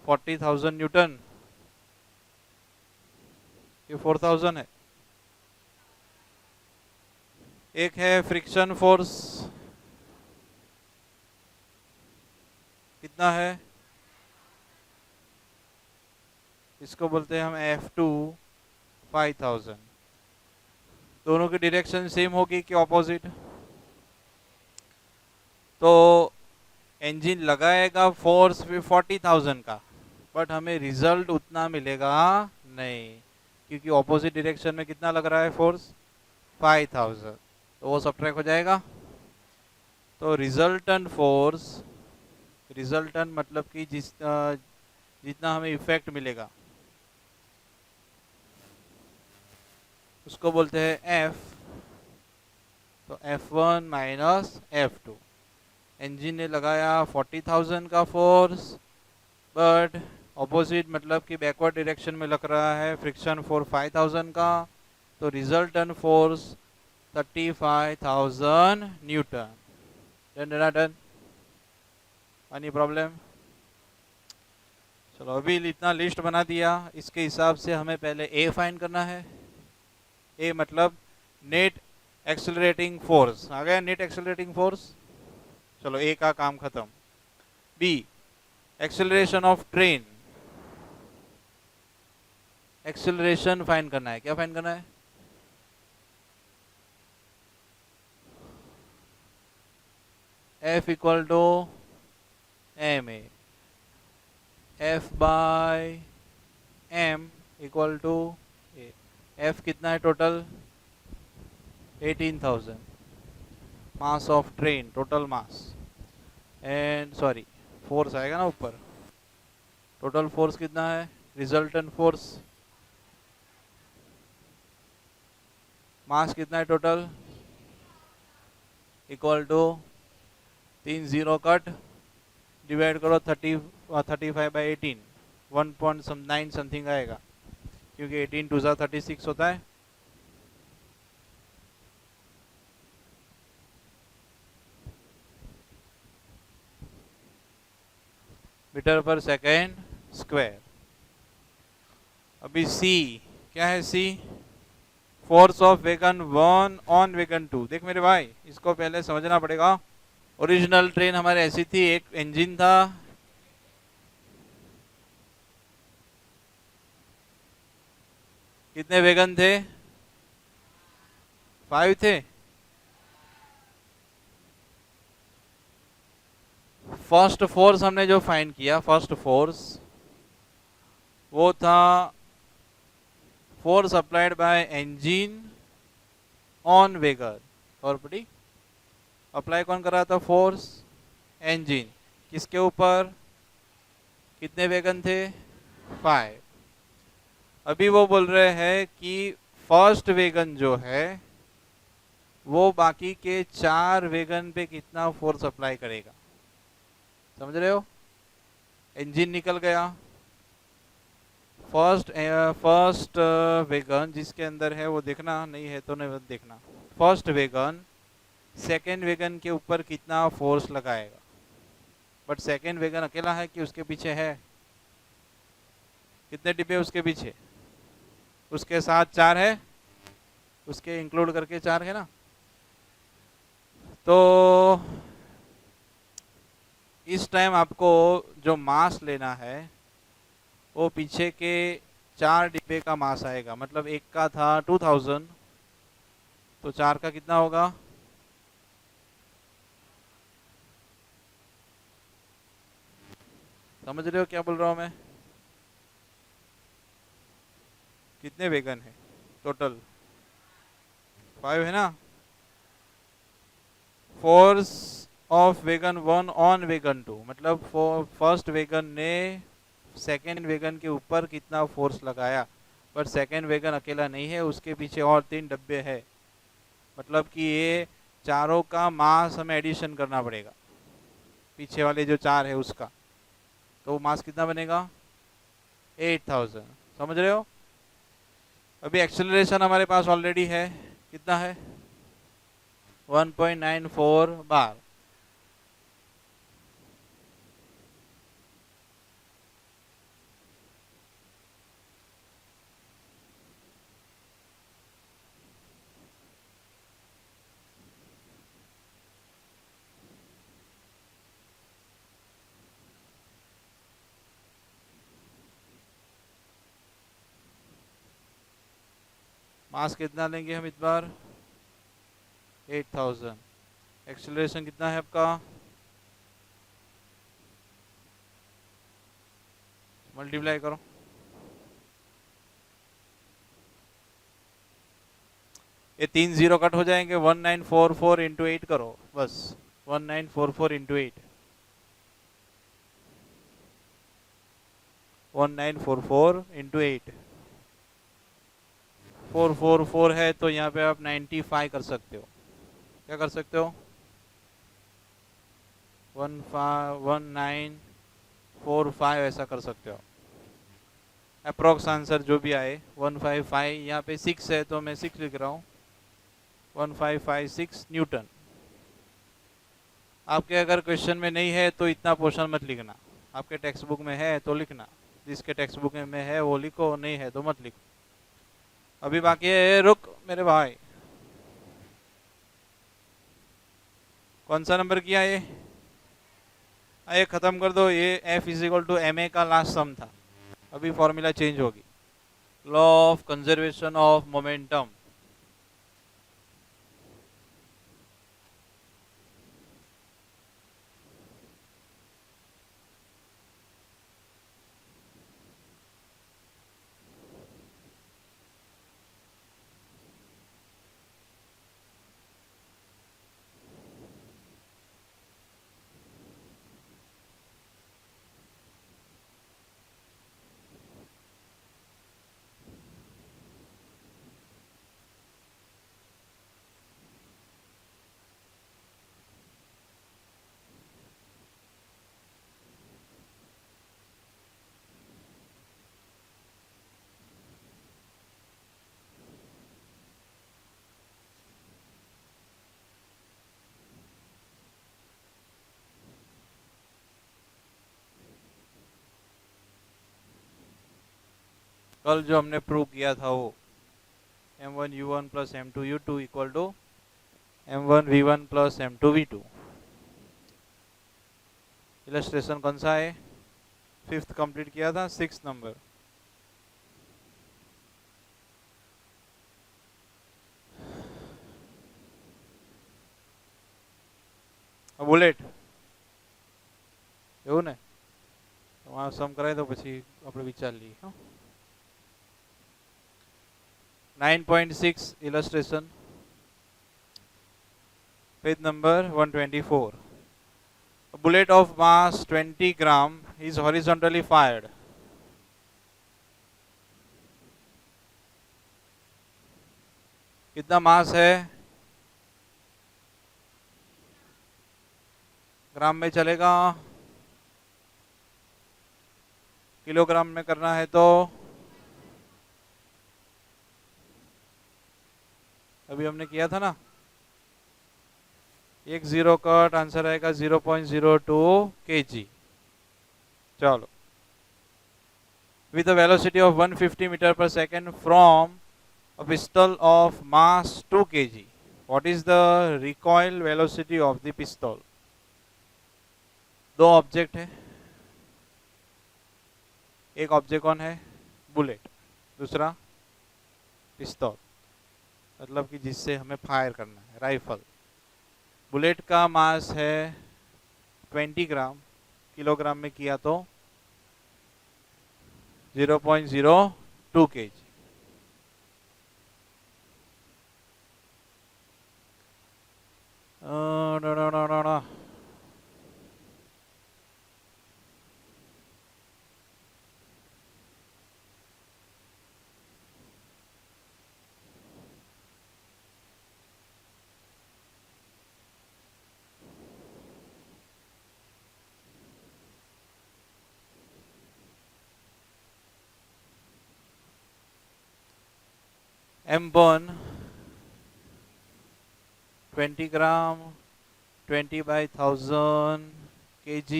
40,000 न्यूटन, ये 4,000 है। एक है फ्रिक्शन फोर्स, कितना है, इसको बोलते हैं हम F2 5,000। दोनों की डायरेक्शन सेम होगी कि ऑपोजिट? तो इंजन लगाएगा फोर्स भी 40,000 का, बट हमें रिजल्ट उतना मिलेगा नहीं, क्योंकि ऑपोजिट डायरेक्शन में कितना लग रहा है फोर्स, 5,000, तो वो सब्ट्रैक्ट हो जाएगा। तो रिजल्टेंट फोर्स, रिजल्टेंट मतलब कि जितना हमें इफेक्ट मिलेगा उसको बोलते हैं F। तो F1 माइनस F2। इंजन ने लगाया 40,000 का फोर्स, बट ऑपोजिट मतलब कि बैकवर्ड डायरेक्शन में लग रहा है फ्रिक्शन फोर्स 5,000 का, तो resultant force 35,000 Newton. Done done. Any problem? चलो अभी इतना लिस्ट बना दिया, इसके हिसाब से हमें पहले ए फाइंड करना है। ए मतलब नेट एक्सेलरेटिंग फोर्स, आ गया नेट एक्सेलरेटिंग फोर्स। चलो ए का काम खत्म। B acceleration of train, acceleration find करना है। क्या फाइंड करना है? F equal to m a, F by m equal to a. F कितना है total? 18,000। Mass of train, total mass, and sorry force आएगा ना ऊपर। टोटल फोर्स कितना है? रिजल्टेंट फोर्स, मास कितना है total, equal to 3 0 cut, divide करो 35/18, 1.9 समथिंग आएगा, क्योंकि 18 2 36 होता है। मीटर पर सेकेंड स्क्वायर। अभी सी क्या है? C force of wagon 1 on wagon 2। देख मेरे भाई, इसको पहले समझना पड़ेगा। ओरिजिनल ट्रेन हमारे ऐसी थी, एक इंजन था, कितने वेगन थे? 5 थे। फर्स्ट फोर्स हमने जो फाइंड किया, फर्स्ट फोर्स वो था force applied by engine on wagon. और पड़ी अप्लाई कौन कर रहा था फोर्स? इंजन। किसके ऊपर? कितने वेगन थे? 5। अभी वो बोल रहे हैं कि फर्स्ट वेगन जो है वो बाकी के 4 वेगन पे कितना फोर्स अप्लाई करेगा। समझ रहे हो? इंजन निकल गया, फर्स्ट वेगन जिसके अंदर है वो देखना, नहीं है तो नहीं देखना। फर्स्ट वेगन सेकेंड वेगन के ऊपर कितना फोर्स लगाएगा, बट सेकेंड वेगन अकेला है कि उसके पीछे है? कितने डिब्बे उसके पीछे? उसके साथ 4 है, उसके इंक्लूड करके 4 है ना। तो इस टाइम आपको जो मास लेना है वो पीछे के 4 डिब्बे का मास आएगा। मतलब एक का था 2000, तो 4 का कितना होगा? समझ रहे हो क्या बोल रहा हूं मैं? कितने वेगन है टोटल? 5 है ना। Force of wagon 1 on wagon 2, मतलब फर्स्ट वेगन ने सेकेंड वेगन के ऊपर कितना फोर्स लगाया, पर सेकेंड वेगन अकेला नहीं है, उसके पीछे और 3 डब्बे है। मतलब कि ये चारों का मास हमें एडिशन करना पड़ेगा, पीछे वाले जो 4 है उसका। तो मास कितना बनेगा? 8,000। समझ रहे हो? अभी एक्सेलरेशन हमारे पास ऑलरेडी है, कितना है? 1.94 बार। मास कितना लेंगे हम इस बार? 8000। एक्सेलरेशन कितना है आपका? मल्टीप्लाई करो। ये 3 जीरो कट हो जाएंगे। 1944 इंटू 8 करो बस। 1944 इंटू 8। 1944 इंटू 8। 444 है तो यहाँ पे आप 95 कर सकते हो। क्या कर सकते हो? 1945 ऐसा कर सकते हो। अप्रोक्स आंसर जो भी आए 155। यहाँ पे 6 है तो मैं 6 लिख रहा हूँ। 1556 न्यूटन। आपके अगर क्वेश्चन में नहीं है तो इतना पोर्शन मत लिखना। आपके टेक्स्ट बुक में है तो लिखना। जिसके टेक्स्ट बुक में है वो लिखो, नहीं है तो मत लिखो। अभी बाकी है, रुक मेरे भाई। कौन सा नंबर किया ये? ये खत्म कर दो। ये F is equal to m a का लास्ट सम था। अभी फॉर्मूला चेंज होगी। Law of conservation of momentum. कल जो हमने प्रूव किया था वो m1u1 plus m2u2 equal to m1v1 plus m2v2। Illustration कौन सा है? 5th कंप्लीट किया था, 6th नंबर। बुलेट એવું ને वहाँ सम कराए तो પછી આપણે વિચાર લઈએ। 9.6 illustration, page number 124। A bullet of mass 20 gram is horizontally fired। कितना मास है? ग्राम में चलेगा? किलोग्राम में करना है तो? अभी हमने किया था ना। एक जीरो कट, आंसर आएगा 0.02 kg। चलो। With a velocity of 150 metre पर second from a pistol of mass 2 kg, what is the recoil velocity of the pistol? दो ऑब्जेक्ट है। एक ऑब्जेक्ट कौन है? बुलेट। दूसरा पिस्तौल, मतलब कि जिससे हमें फायर करना है, राइफल। बुलेट का मास है 20 ग्राम, किलोग्राम में किया तो 0.02 kg। M1 20 ग्राम 20/1000 kg,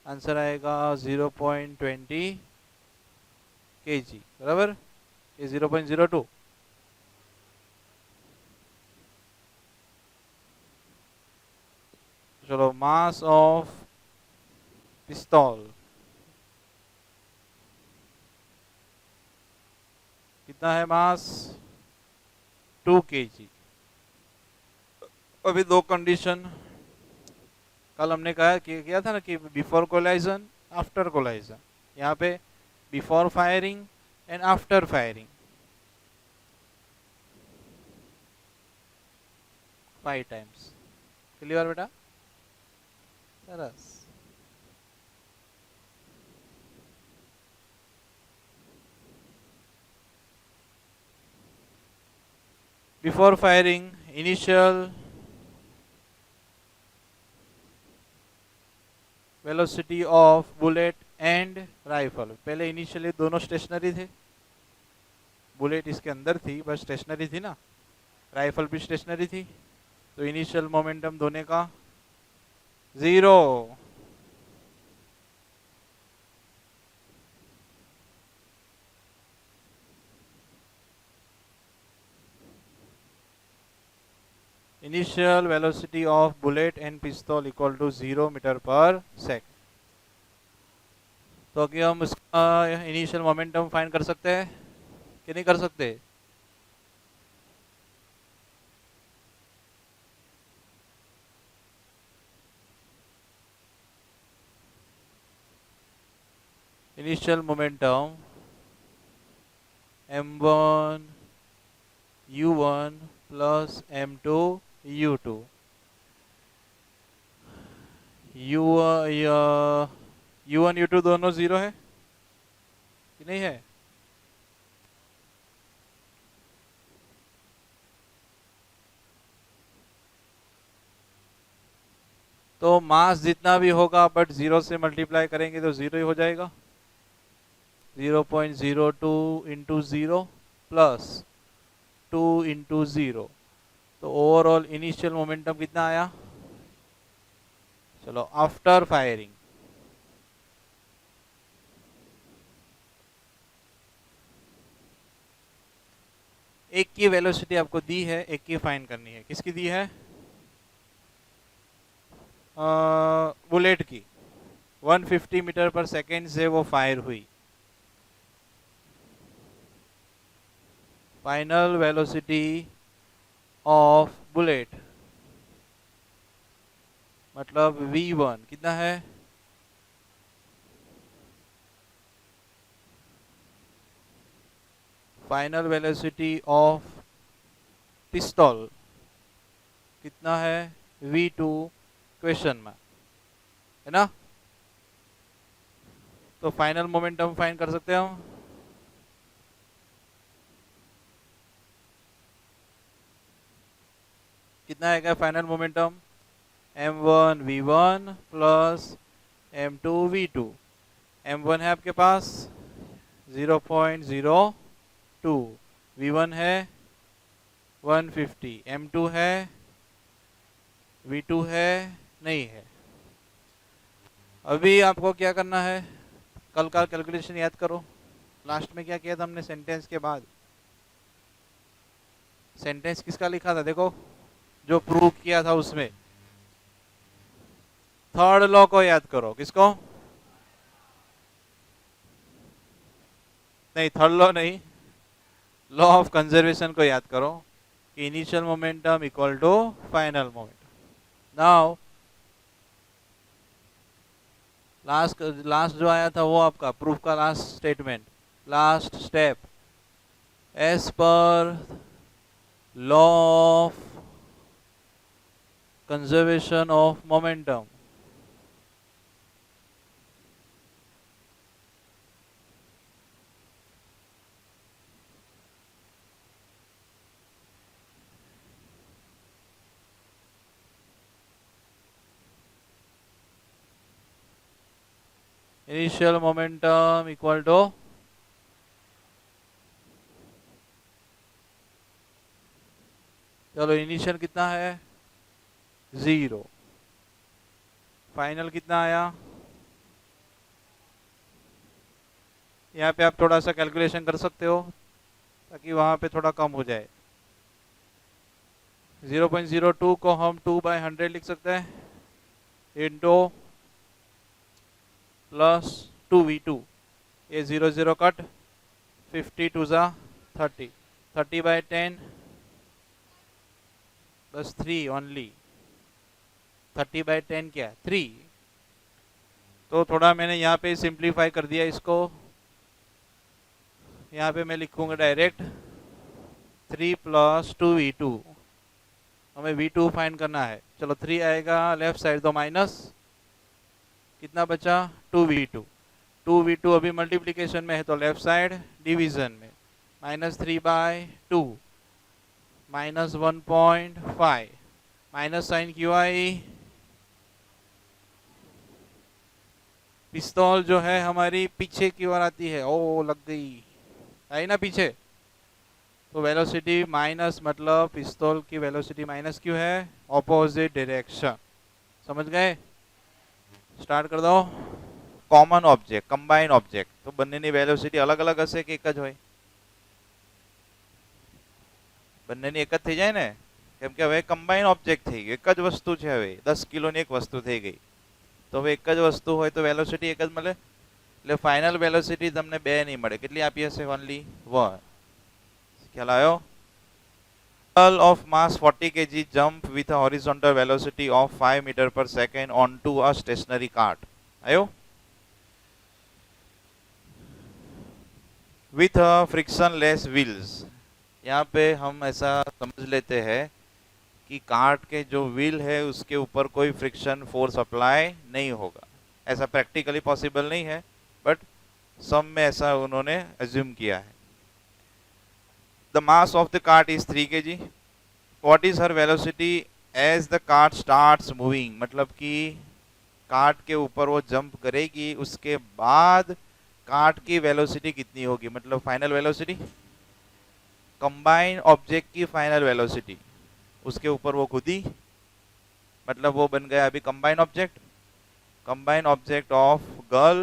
आंसर आएगा 0.20 kg। बराबर? ये 0.02। चलो, मास ऑफ पिस्तौल कितना है? मास 2 kg। अभी दो कंडीशन कल हमने कहा किया था ना कि बिफोर कोलाइजन आफ्टर कोलाइजन, यहाँ पे before firing and after firing 5 times. Clear बेटा? सरस। Before firing initial velocity of bullet and rifle. पहले इनिशियली दोनों स्टेशनरी थे, बुलेट इसके अंदर थी बस स्टेशनरी थी ना, राइफल भी स्टेशनरी थी, तो इनिशियल मोमेंटम दोनों का 0। Initial velocity of bullet and पिस्तौल इक्वल टू 0 मीटर पर सेकेंड। तो क्या हम इसका इनिशियल मोमेंटम फाइंड कर सकते हैं कि नहीं कर सकते? Initial momentum m1 u1 plus m2 u2। u1 u2 दोनों 0 है कि नहीं है? तो मास जितना भी होगा बट 0 से मल्टीप्लाई करेंगे तो 0 ही हो जाएगा। 0.02 इंटू 0 प्लस 2 इंटू 0, तो ओवरऑल इनिशियल मोमेंटम कितना आया? चलो आफ्टर फायरिंग एक की वेलोसिटी आपको दी है, एक की फाइंड करनी है। किसकी दी है? बुलेट की। 150 मीटर पर सेकेंड से वो फायर हुई। फाइनल वेलोसिटी ऑफ बुलेट मतलब v1 कितना है? फाइनल वेलोसिटी ऑफ पिस्तौल कितना है? v2 क्वेश्चन में, है ना? तो फाइनल मोमेंटम फाइंड कर सकते हैं हम। कितना है final momentum? m1 v1 plus m2 v2। m1 है आपके पास 0.02, v1 है 150, m2 है, v2 है नहीं है। अभी आपको क्या करना है? कल का कैलकुलेशन याद करो। लास्ट में क्या किया था हमने सेंटेंस के बाद? सेंटेंस किसका लिखा था? देखो जो प्रूव किया था उसमें थर्ड लॉ को याद करो। किसको? नहीं, थर्ड लॉ नहीं, लॉ ऑफ कंजर्वेशन को याद करो कि initial momentum equal to final momentum. Now last जो आया था वो आपका प्रूफ का last statement, last step, as per law of conservation of momentum initial momentum equal to चलो इनिशियल कितना है? 0। फाइनल कितना आया? यहाँ पे आप थोड़ा सा कैलकुलेशन कर सकते हो ताकि वहां पे थोड़ा कम हो जाए। 0.02 को हम 2/100 लिख सकते हैं इंटू प्लस 2v2, ये 0 0 कट, 50 2 ज़ा 30, 30/10 बस 3 ओनली। 30/10 क्या है? 3। तो थोड़ा मैंने यहाँ पे सिंप्लीफाई कर दिया इसको। यहाँ पे मैं लिखूंगा डायरेक्ट 3 + 2v2। हमें v2 फाइंड करना है। चलो 3 आएगा लेफ्ट साइड तो माइनस, कितना बचा? 2v2। 2v2 अभी मल्टीप्लीकेशन में है तो लेफ्ट साइड, डिवीजन में -3/2 -1.5 माइनस साइन क्यों आई? पिस्तौल जो है हमारी पीछे की ओर आती है। ओ लग गई, आई ना पीछे। तो वेलोसिटी माइनस मतलब पिस्तौल की वेलोसिटी माइनस क्यों है? Opposite direction. समझ गए? स्टार्ट कर दो। कॉमन ऑब्जेक्ट, कंबाइन ऑब्जेक्ट तो બંનેની વેલોસિટી અલગ અલગ હશે કે એક જ હોય? બંનેની એક જ થઈ જાય ને, કેમ કે હવે કમ્બાઇન ઓબ્જેક્ટ થઈ ગયું, એક જ વસ્તુ છે। હવે 10 કિલોની એક વસ્તુ થઈ ગઈ તો હવે એક જ વસ્તુ હોય તો વેલોસિટી એક જ મળે। એટલે ફાઇનલ વેલોસિટી તમને બે નહીં મળે, કેટલી આપી હશે? ઓનલી 1। ખ્યાલ આવ્યો? Of mass 40 kg jump with a horizontal velocity of 5 meter per second onto a stationary cart। आयो? With a frictionless wheels। यहाँ पे हम ऐसा समझ लेते हैं कि कार्ट के जो व्हील है उसके ऊपर कोई फ्रिक्शन फोर्स अप्लाई नहीं होगा। ऐसा प्रैक्टिकली पॉसिबल नहीं है, बट सम में ऐसा उन्होंने एज्यूम किया है। The mass of the cart is 3 kg। What is her velocity as the cart starts moving? मतलब कि कार्ट के ऊपर वो जंप करेगी, उसके बाद कार्ट की वेलोसिटी कितनी होगी? मतलब फाइनल वेलोसिटी, कंबाइन ऑब्जेक्ट की फाइनल वेलोसिटी, उसके ऊपर वो कूदी, मतलब वो बन गया अभी combine object. Combine object of girl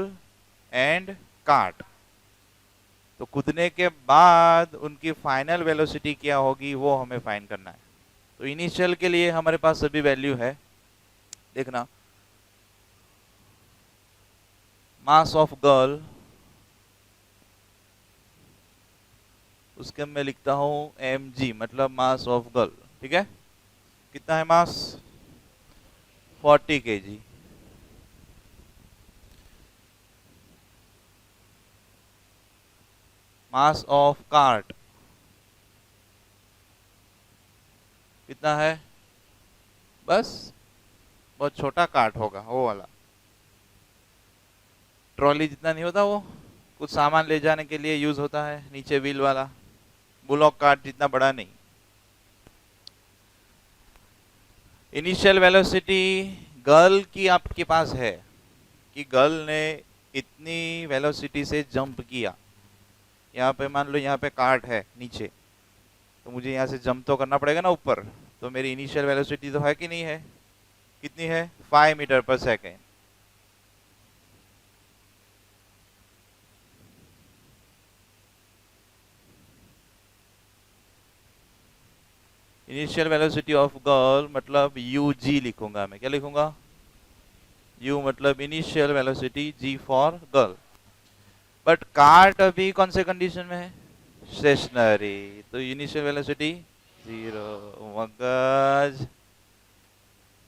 and cart. तो कूदने के बाद उनकी फाइनल वेलोसिटी क्या होगी वो हमें फाइंड करना है। तो इनिशियल के लिए हमारे पास सभी वैल्यू है, देखना। मास ऑफ गर्ल, उसके मैं लिखता हूं mg, मतलब मास ऑफ गर्ल। ठीक है, कितना है मास? 40 kg। मास ऑफ कार्ट कितना है? बस बहुत छोटा कार्ट होगा, वो वाला ट्रॉली जितना नहीं होता, वो कुछ सामान ले जाने के लिए यूज होता है, नीचे व्हील वाला। बुलॉक कार्ट जितना बड़ा नहीं। इनिशियल वेलोसिटी गर्ल की आपके पास है कि गर्ल ने इतनी वेलोसिटी से जंप किया। यहाँ पे मान लो यहाँ पे कार्ट है नीचे, तो मुझे यहाँ से जंप तो करना पड़ेगा ना ऊपर। तो मेरी इनिशियल वेलोसिटी तो है कि नहीं है? कितनी है? 5 मीटर पर second. Initial velocity of girl मतलब ug लिखूंगा मैं। क्या लिखूंगा? u मतलब initial velocity, g for girl. But cart अभी कौन से कंडीशन में है? स्टेशनरी। तो इनिशियल वेलोसिटी 0। मगज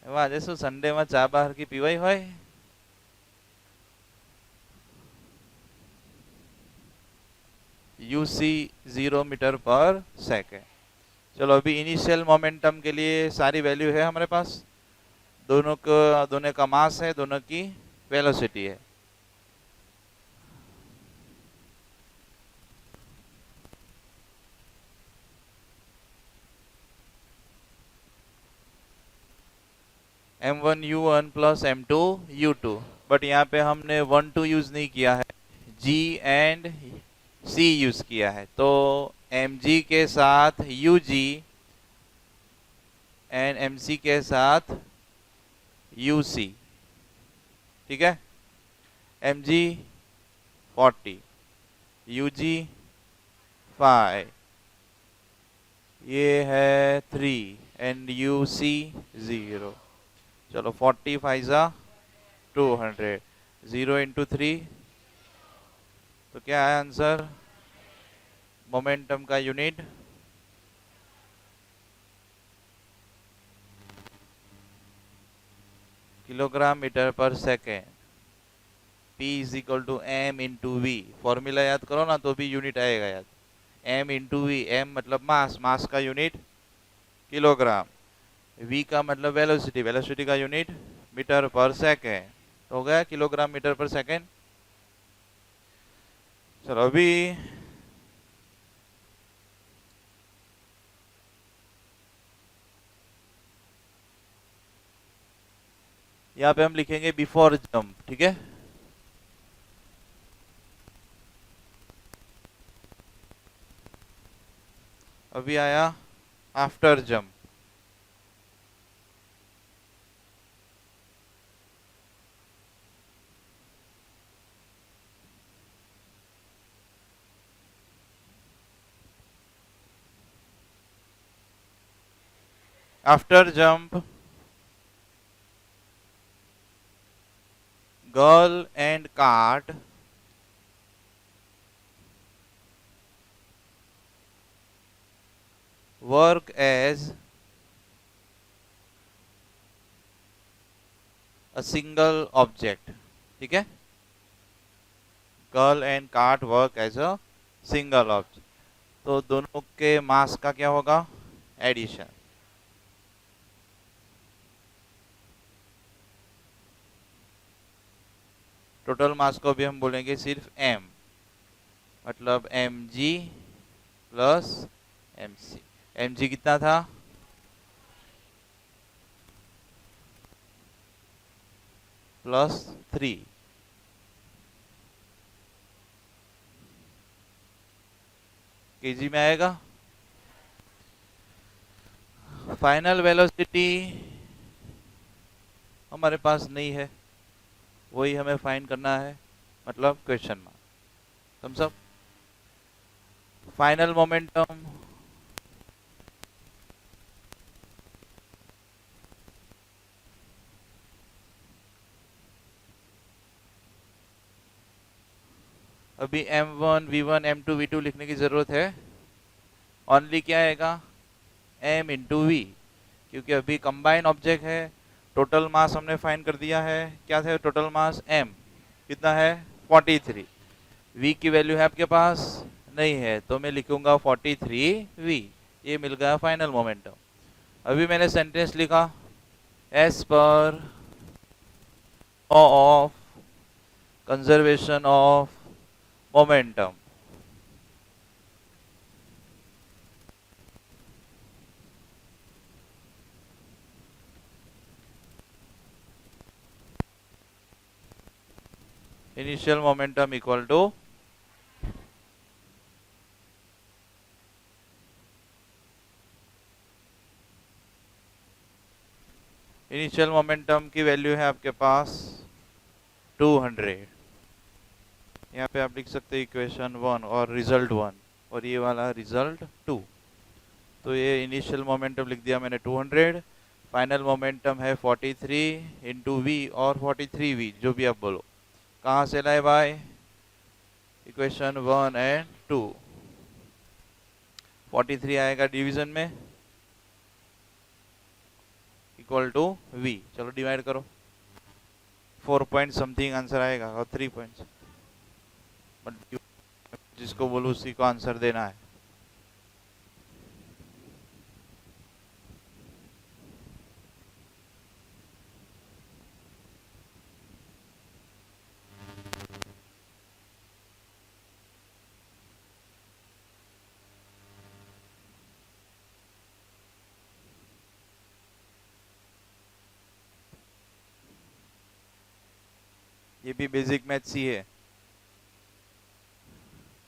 આજે શું સન્ડેમાં ચા બહાર की પીવાઈ હોય? uc 0 मीटर पर सेकेंड। चलो अभी इनिशियल मोमेंटम के लिए सारी वैल्यू है हमारे पास। दोनों का मास है, दोनों की वेलोसिटी है। m1u1 plus m2u2। बट यहाँ पे हमने 1 2 यूज नहीं किया है, g एंड c यूज किया है। तो mg के साथ ug एंड mc के साथ uc। ठीक है, mg 40, ug 5, ये है 3 एंड uc 0। चलो 40 5 200, 0 इंटू 3, तो क्या है आंसर? मोमेंटम का यूनिट किलोग्राम मीटर पर second, P is equal to M into v. Formula याद करो ना तो भी यूनिट आएगा याद। एम इंटू वी, एम मतलब मास, मास का यूनिट किलोग्राम, वी का मतलब वेलोसिटी, वेलोसिटी का यूनिट मीटर पर सेकेंड। तो हो गया किलोग्राम मीटर पर सेकेंड। चलो अभी यहाँ पे हम लिखेंगे बिफोर जंप, ठीक है। अभी आया after jump. After jump girl and cart work as a single object, ठीक है। Girl and cart work as a single object, तो दोनों के मास का क्या होगा, एडिशन। टोटल मास को भी हम बोलेंगे सिर्फ m, मतलब mg प्लस mc। mg कितना था, +3। केजी में आएगा। फाइनल वेलोसिटी हमारे पास नहीं है, वही हमें फाइंड करना है, मतलब क्वेश्चन मार्क। हम सब फाइनल मोमेंटम अभी m1 v1 m2 v2 लिखने की जरूरत है। ओनली क्या आएगा, m इंटू वी, क्योंकि अभी कंबाइन ऑब्जेक्ट है। टोटल मास हमने फाइंड कर दिया है, क्या था टोटल मास, m कितना है 43। v की वैल्यू है आपके पास, नहीं है, तो मैं लिखूंगा 43v। ये मिल गया फाइनल मोमेंटम। अभी मैंने सेंटेंस लिखा, as per law of conservation of momentum, initial momentum equal to initial momentum की वैल्यू है आपके पास 200। यहाँ पे आप लिख सकते हैं इक्वेशन 1 और रिजल्ट 1 और ये वाला रिजल्ट 2। तो ये इनिशियल मोमेंटम लिख दिया मैंने 200, फाइनल मोमेंटम है 43 इंटू वी और 43v, जो भी आप बोलो। कहाँ से लाए भाई, इक्वेशन 1 एंड 2। 43 आएगा डिवीजन में इक्वल टू v, चलो डिवाइड करो, 4 पॉइंट समथिंग आंसर आएगा और 3 पॉइंट्स, जिसको बोलो उसी को आंसर देना है। ये भी बेसिक मैथ्स ही है।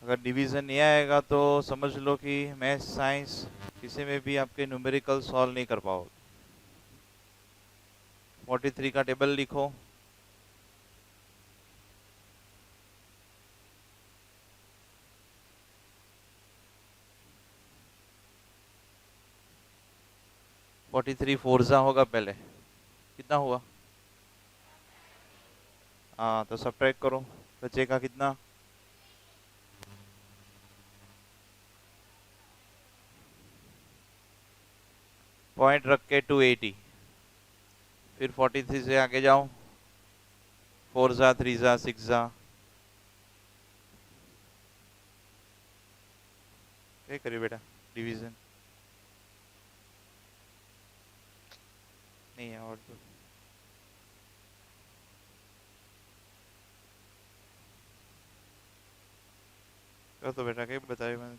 अगर डिवीजन नहीं आएगा तो समझ लो कि मैथ्स साइंस किसी में भी आपके न्यूमेरिकल सॉल्व नहीं कर पाओगे। 43 का टेबल लिखो, फोर्टी थ्री फोर्जा होगा पहले, कितना हुआ, हाँ तो सब्ट्रैक्ट करो, बचेगा कितना, पॉइंट रख के 280, फिर 43 से आगे जाओ, 4 जा 3 जा 6 जा, क्या करिए बेटा, डिवीजन नहीं है और तो बेटा कई बताए मैंने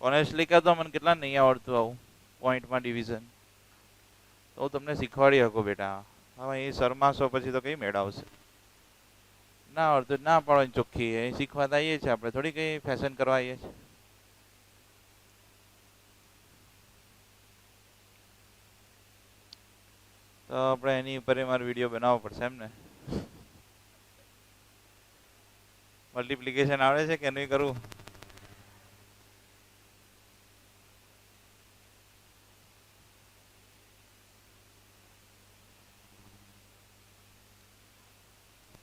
ઓનેસ્ટલી કહો તો મને કેટલા નહીં આવડતું આવું પોઈન્ટમાં ડિવિઝન, તો હું તમને શીખવાડી શકું બેટા. હવે એ શરમાશો પછી તો કઈ મેળ આવશે. ના આવડતું ના પાડો ચોખ્ખી, એ શીખવાતા આવીએ છીએ આપણે, થોડી કઈ ફેશન કરવા આવીએ છીએ. તો આપણે એની ઉપર મારે વિડીયો બનાવવો પડશે એમ ને. મલ્ટીપ્લિકેશન આવડે છે કે નહીં કરવું?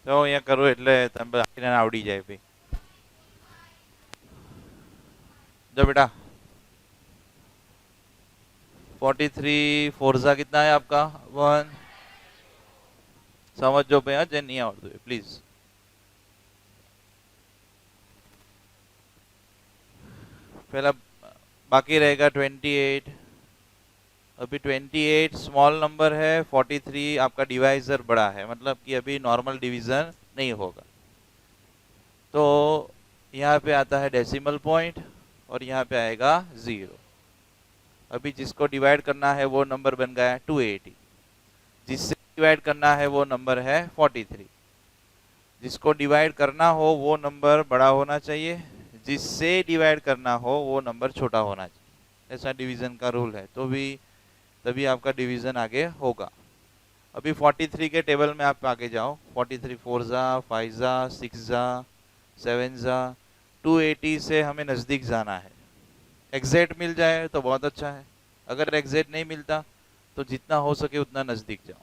તો અહીંયા કરું એટલે તમે આવડી જાય ભાઈ. जो बेटा 43 फोर्जा कितना है आपका 1, समझो पे जे नहीं आवड़त है प्लीज. पहला बाकी रहेगा 28. अभी 28 स्मॉल नंबर है, 43 आपका डिवाइजर बड़ा है, मतलब कि अभी नॉर्मल डिवीजन नहीं होगा. तो यहाँ पे आता है डेसिमल पॉइंट और यहाँ पे आएगा 0. अभी जिसको डिवाइड करना है वो नंबर बन गया 280, जिससे डिवाइड करना है वो नंबर है 43. जिसको डिवाइड करना हो वो नंबर बड़ा होना चाहिए, जिससे डिवाइड करना हो वो नंबर छोटा होना चाहिए. ऐसा डिवीजन का रूल है. तो भी तभी आपका डिवीजन आगे होगा. अभी 43 के टेबल में आप आगे जाओ. 43 4 जा 5 जा 6 जा 7 जा 280 से हमें नज़दीक जाना है. एग्जैक्ट मिल जाए तो बहुत अच्छा है, अगर एग्जैक्ट नहीं मिलता तो जितना हो सके उतना नज़दीक जाओ.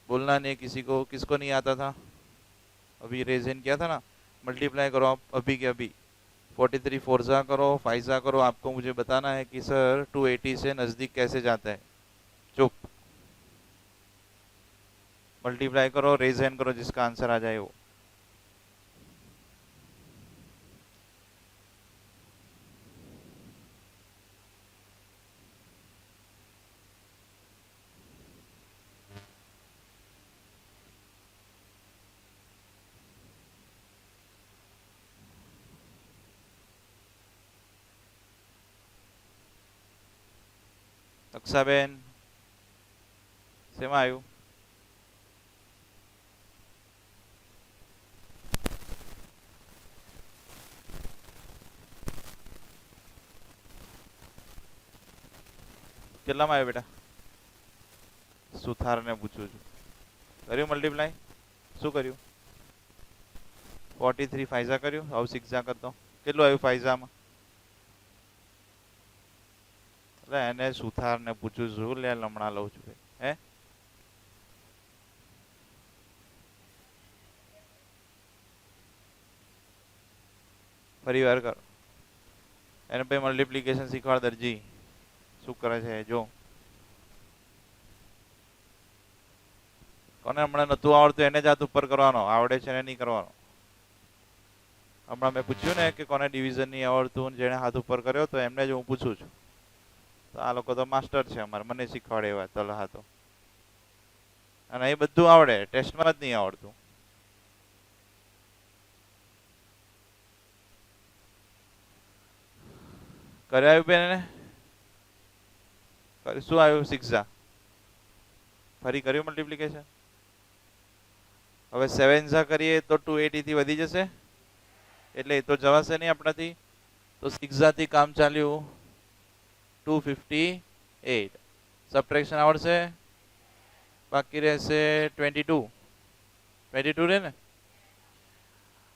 बोलना नहीं किसी को, किसको नहीं आता था अभी रेजन किया था ना, मल्टीप्लाई करो आप अभी के अभी. 43 4 जा करो 5 जा करो. आपको मुझे बताना है कि सर 280 से नज़दीक कैसे जाता है. चुप, मल्टीप्लाई करो, रेज हैंड करो, जिसका आंसर आ जाए वो. અક્ષાબેન શેમાં આવ્યું? કેટલામાં આવ્યું બેટા? સુથારને પૂછું છું. કર્યું મલ્ટીપ્લાય? શું કર્યું? 43 ફાઈઝા કર્યું. હવે 6 જા કરતો કેટલું આવ્યું ફાઈઝામાં? એટલે એને સુથારને પૂછું છું, લે લમણા લઉં છું હે. ફરી વાર કરો એને પછી મલ્ટીપ્લિકેશન શીખવાડ દરજી શું કરે છે જો. કોને હમણાં નતું આવડતું એને જ હાથ ઉપર કરવાનો, આવડે છે એને નહીં કરવાનો. હમણાં મેં પૂછ્યું ને કે કોને ડિવિઝન નહીં આવડતું, જેને હાથ ઉપર કર્યો તો એમને જ હું પૂછું છું. તો આ લોકો તો માસ્ટર છે અમારે, મને શીખવાડે એવા તલહા તો. અને એ બધું આવડે, ટેસ્ટમાં જ નહીં આવડતું. કર્યું બેન એને? શું આવ્યું? 6 જા ફરી કર્યું મલ્ટીપ્લિકેશન. હવે 7 જા કરીએ તો 280 થી વધી જશે, એટલે એ તો જવાશે નહીં આપણાથી. તો 6 જાથી કામ ચાલ્યું 258. સબટ્રેક્શન આવડશે? બાકી રહેશે 22 રહે ને.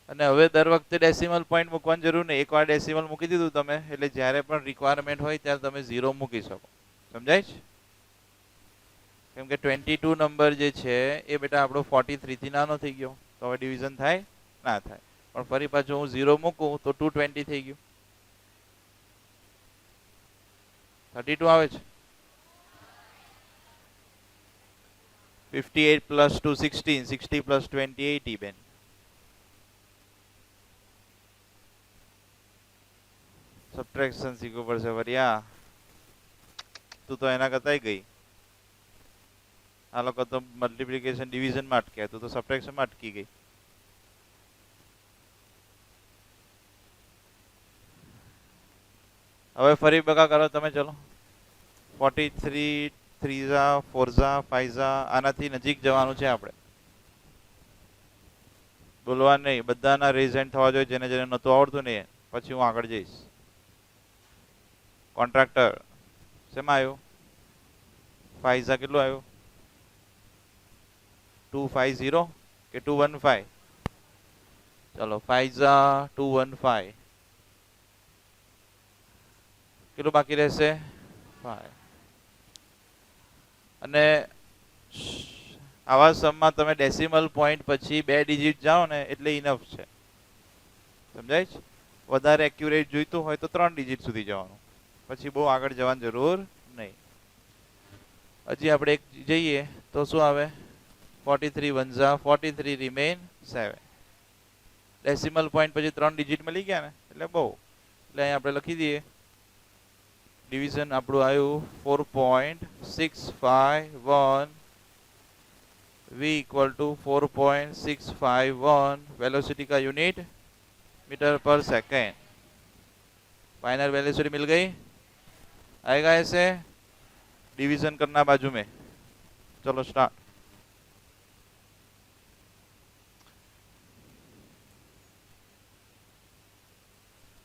અને હવે દર વખતે ડેસિમલ પોઈન્ટ મૂકવાની જરૂર નહીં, એકવાર ડેસિમલ મૂકી દીધું તમે એટલે જ્યારે પણ રિક્વાયરમેન્ટ હોય ત્યારે તમે 0 મૂકી શકો. સમજાય છે? કેમ કે 22 નંબર જે છે એ બેટા આપણો 43 થી નાનો થઈ ગયો, તો હવે ડિવિઝન થાય ના થાય. પણ ફરી પાછું હું 0 મૂકું તો 220 થઈ ગયું. 32 આવે છે. 58 प्लस 2 16, 60 प्लस 20 80 બેન. સબટ્રેક્શન શીખવું પડશે વરિયા. તું તો એના કરતા ગઈ. આ લોકો તો મલ્ટીપ્લિકેશન ડિવિઝનમાં અટક્યા, તું તો સબટ્રેક્શનમાં અટકી ગઈ. હવે ફરી બગા કરો તમે. ચલો 43 3 4 5 આનાથી નજીક જવાનું છે આપણે. બોલવા નહીં, બધાના રેઝન્ટ થવા જોઈએ. જેને જેને નહોતું આવડતું ને પછી હું આગળ જઈશ. કોન્ટ્રાક્ટર શેમાં આવ્યું? ફાઈઝા કેટલું આવ્યું? 250 કે 215? ચલો ફાઈઝા 215. કેટલું બાકી રહેશે? 5. અને આવા સમમાં તમે ડેસિમલ પોઈન્ટ પછી 2 ડિજિટ જાઓ ને એટલે ઇનફ છે. સમજાય છે? વધારે એક્યુરેટ જોઈતું હોય તો 3 ડિજિટ સુધી જવાનું, પછી બહુ આગળ જવાની જરૂર નહીં. હજી આપણે એક જઈએ તો શું આવે? 43 1 43 રિમેન 7. ડેસિમલ પોઈન્ટ પછી 3 ડિજિટ મળી ગયા ને એટલે બહુ. એટલે અહીં આપણે લખી દઈએ. ડિવિઝન આપણું આવ્યું 4.651. v equal to 4.651. वेलोसिटी का यूनिट मीटर पर सेकेंड. फाइनल वेलोसिटी मिल गई. आएगा ऐसे. डिवीजन करना बाजू में. चलो स्टार्ट.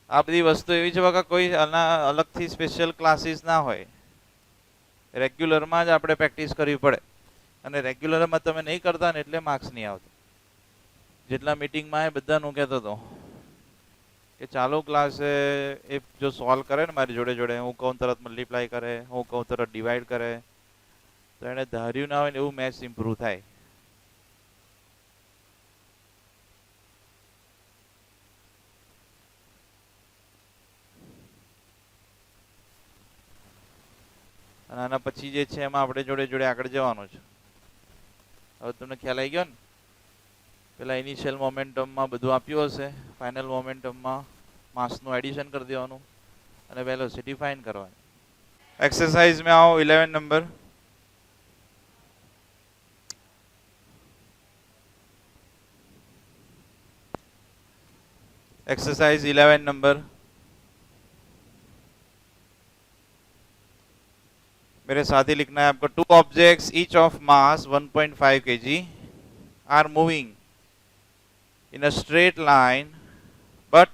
આ બધી વસ્તુ એવી છે બકા, કોઈ અલગથી સ્પેશિયલ ક્લાસીસ ના હોય. રેગ્યુલરમાં જ આપણે પ્રેક્ટિસ કરવી પડે. અને રેગ્યુલરમાં તમે નહીં કરતા ને એટલે માર્ક્સ નહીં આવતા. જેટલા મીટિંગમાં એ બધાનું કહેતો હતો કે ચાલુ ક્લાસે એ જો સોલ્વ કરે ને મારી જોડે જોડે, હું કહું તરત મલ્ટીપ્લાય કરે, હું કહું તરત ડિવાઈડ કરે, તો એને ધાર્યું ના હોય ને એવું મેથ્સ ઇમ્પ્રૂવ થાય. અને આના પછી જે છે એમાં આપણે જોડે જોડે આગળ જવાનું છે. હવે તમને ખ્યાલ આવી ગયો ને? પેલા ઇનિશિયલ મોમેન્ટમમાં બધું આપ્યું હશે, ફાઇનલ મોમેન્ટમમાં માસનું એડિશન કરી દેવાનું અને વેલોસિટી ફાઇન્ડ કરવાની. एक्सरसाइज में आओ 11 नंबर. Exercise 11 number. मेरे साथ ही लिखना है आपको. 2 objects each of mass 1.5 kg are moving in a straight line but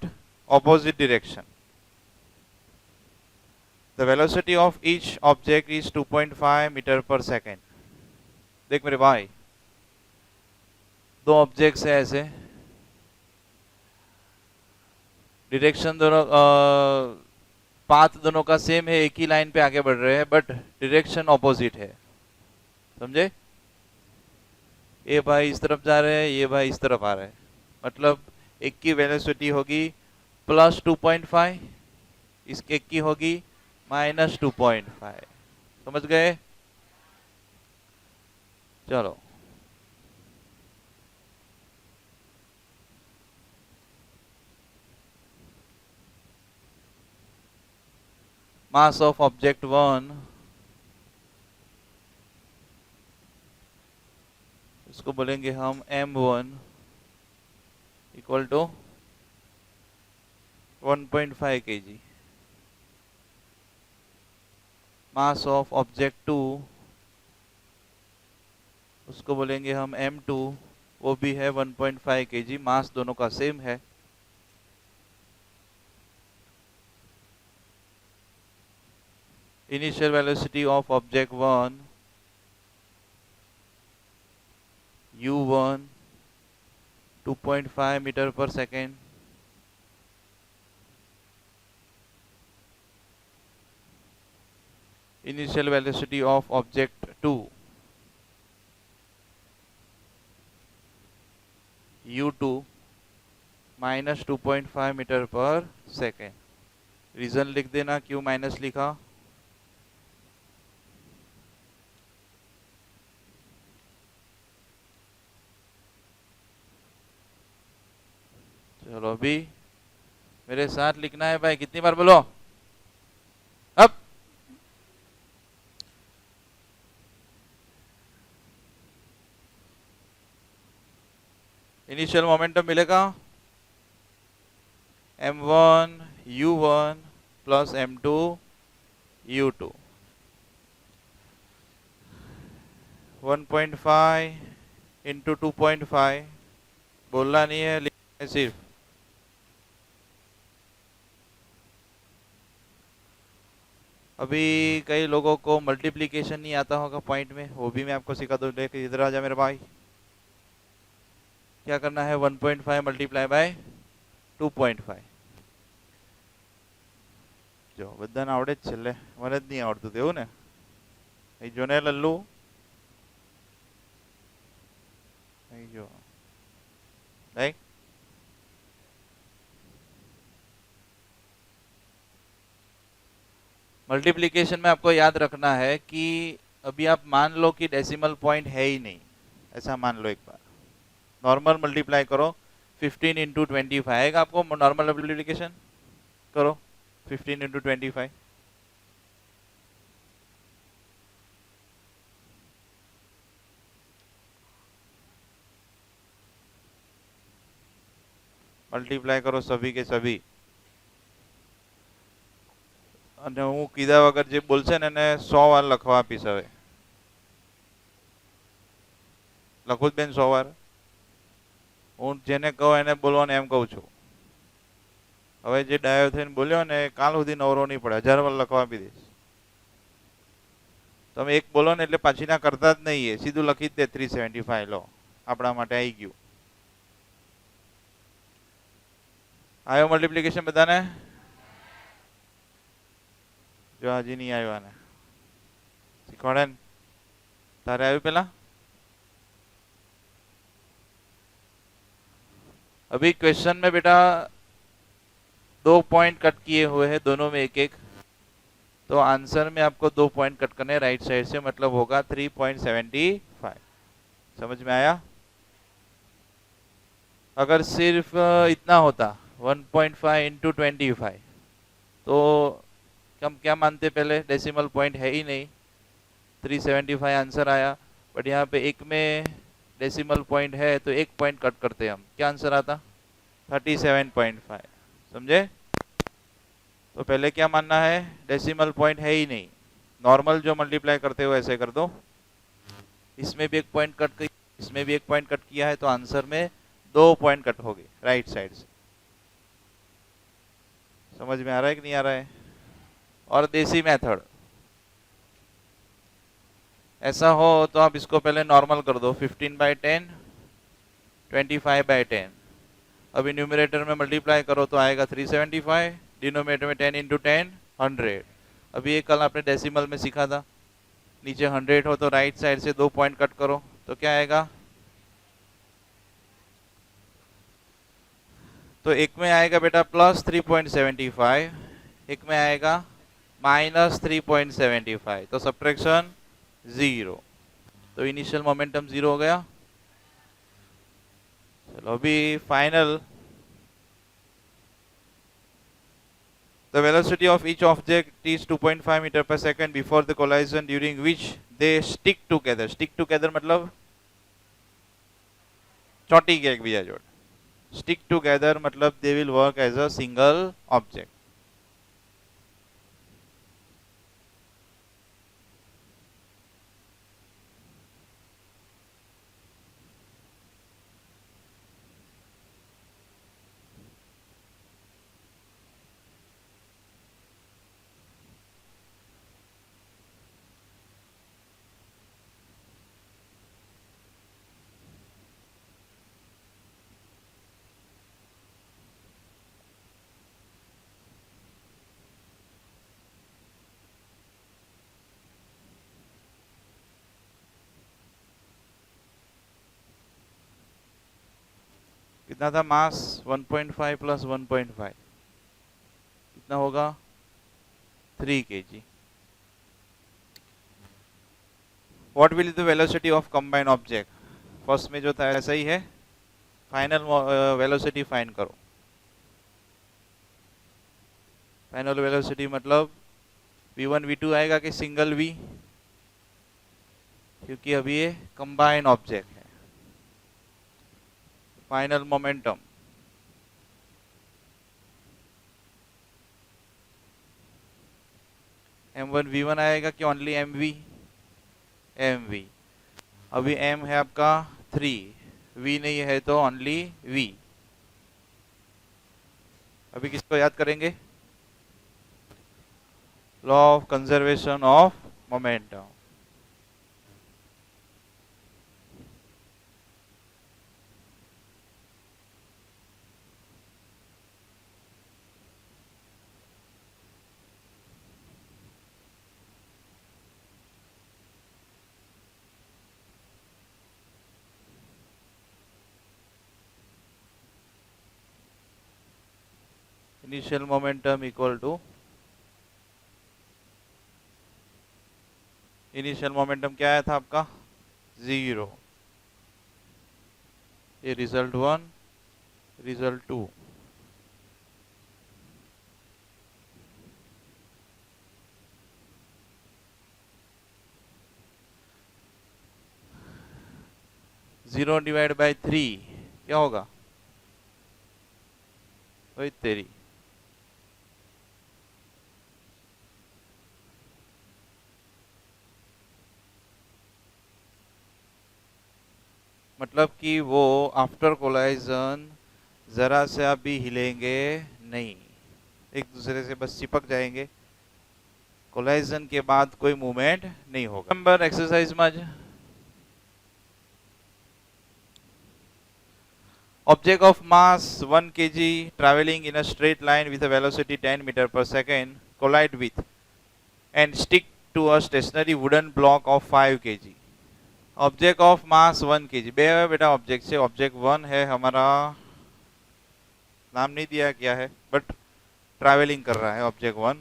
opposite direction. The velocity of each object is 2.5 meter per second. देख मेरे भाई, 2 ऑब्जेक्ट्स है ऐसे, डायरेक्शन दोनों पाथ दोनों का सेम है, एक ही लाइन पे आगे बढ़ रहे हैं बट डायरेक्शन ऑपोजिट है. समझे? ये भाई इस तरफ जा रहे हैं, ये भाई इस तरफ आ रहे हैं. मतलब एक की वेलोसिटी होगी प्लस 2.5, इसके एक की होगी माइनस 2.5. समझ गए? चलो मास ऑफ ऑब्जेक्ट 1, इसको बोलेंगे हम m1 equal to 1.5 kg. Mass of object 2, उसको बोलेंगे हम m2, वो भी है 1.5 kg. मास दोनों का सेम है. Initial velocity of object 1 u1 2.5 metre पर second. Initial velocity of object 2 u2 minus 2.5 metre पर सेकेंड. रीजन लिख देना क्यों माइनस लिखा. अभी मेरे साथ लिखना है भाई, कितनी बार बोलो अब। इनिशियल मोमेंटम मिलेगा m1 u1 plus m2 u2, 1.5 into 2.5, बोलना नहीं है, लिखना है सिर्फ। अभी कई लोगों को मल्टीप्लिकेशन नहीं आता होगा पॉइंट में, वो भी मैं आपको सिखा दूँ। लेके इधर आ जा मेरे भाई। क्या करना है, 1.5 મલ્ટીપ્લાય બાય 2.5। જો બધાને આવડે જ છેલ્લે, મને જ નહીં આવડતું તેવું ને, એ જો ને લલ્લુ, અહીં જો રાઈટ। मल्टीप्लिकेशन में आपको याद रखना है कि अभी आप मान लो कि डेसिमल पॉइंट है ही नहीं, ऐसा मान लो। एक बार नॉर्मल मल्टीप्लाई करो, 15 इंटू 25 आएगा आपको। नॉर्मल मल्टीप्लिकेशन करो 15 इंटू 25, मल्टीप्लाई करो सभी के सभी। અને હું કીધા વગર જે બોલશે ને એને 100 વાર લખવા આપીશ। હવે લખું જ બેન 100 વાર? હું જેને કહું એને બોલવાનું એમ કહું છું। હવે જે ડાયો થઈને બોલ્યો ને કાલ સુધી નવરો નહીં પડે, 1000 વાર લખવા આપી દઈશ। તમે એક બોલો ને એટલે પાછી ના કરતા જ નહીં, એ સીધું લખી જ દે 375। લો આપણા માટે આવી ગયું। આવ્યો મલ્ટીપ્લિકેશન બધાને? જો હજી નહીં આવ્યો ને શીખવાડે ને, તારે આવ્યું પેલા? अभी क्वेश्चन में बेटा 2 पॉइंट कट किए हुए हैं, दोनों में एक एक, तो आंसर में आपको 2 पॉइंट कट करने राइट साइड से, मतलब होगा 3.75। समझ में आया? अगर सिर्फ इतना होता 1.5 इंटू 25, तो हम क्या मानते पहले, डेसिमल पॉइंट है ही नहीं, 375 आंसर आया। बट यहाँ पे एक में डेसिमल पॉइंट है तो एक पॉइंट कट करते हम, क्या आंसर आता, 37.5। समझे? तो पहले क्या मानना है, डेसिमल पॉइंट है ही नहीं। नॉर्मल जो मल्टीप्लाई करते हो ऐसे कर दो, इसमें भी एक पॉइंट कट किया, इसमें भी एक पॉइंट कट किया है, तो आंसर में 2 पॉइंट कट हो गए राइट साइड से। समझ में आ रहा है कि नहीं आ रहा है? और देसी मेथड ऐसा हो तो आप इसको पहले नॉर्मल कर दो, 15/10, 25/10। अभी न्यूमरेटर में मल्टीप्लाई करो तो आएगा 375, डिनोमिनेटर में 10 इंटू 10 100। अभी ये कल आपने डेसिमल में सीखा था, नीचे 100 हो तो राइट साइड से 2 पॉइंट कट करो, तो क्या आएगा, तो एक में आएगा बेटा प्लस 3.75, एक में आएगा माइनस 3.75, तो सब्ट्रैक्शन 0, तो इनिशियल मोमेंटम 0 हो गया। चलो अभी final, the velocity of each object is 2.5 metre per second before the collision during which they stick together. Stick together मतलब ચોટી ગયા એકબીજા જોડે। સ્ટિક ટુગેધર मतलब they will work as a single object. कितना था मास, 1.5 प्लस 1.5 कितना होगा, 3 kg। What will the velocity of combined object, first में जो था ऐसा ही है, फाइनल वेलोसिटी फाइंड करो। फाइनल वेलोसिटी मतलब v1 v2 आएगा कि सिंगल v, क्योंकि अभी ये कंबाइन ऑब्जेक्ट है। फाइनल मोमेंटम m1 v1 आएगा कि ओनली mv, mv। अभी m है आपका 3, v नहीं है तो ओनली v। अभी किसको याद करेंगे? Law of conservation of momentum. Initial momentum equal to, initial momentum क्या आया था आपका? 0। ये result 1, result 2। Zero divide by 3 क्या होगा? वही तेरी। मतलब कि वो आफ्टर कोलाइजन जरा से आप भी हिलेंगे नहीं, एक दूसरे से बस चिपक जाएंगे। कोलाइजन के बाद कोई मूवमेंट नहीं होगा। नंबर एक्सरसाइज में object of mass 1 kg traveling in a straight line with a velocity 10 meter per second collide with and stick to a stationary wooden block of 5 kg। Object of mass 1 kg, बेटा object से object 1 है हमारा, नाम नहीं दिया क्या है, but travelling कर रहा है ऑब्जेक्ट 1।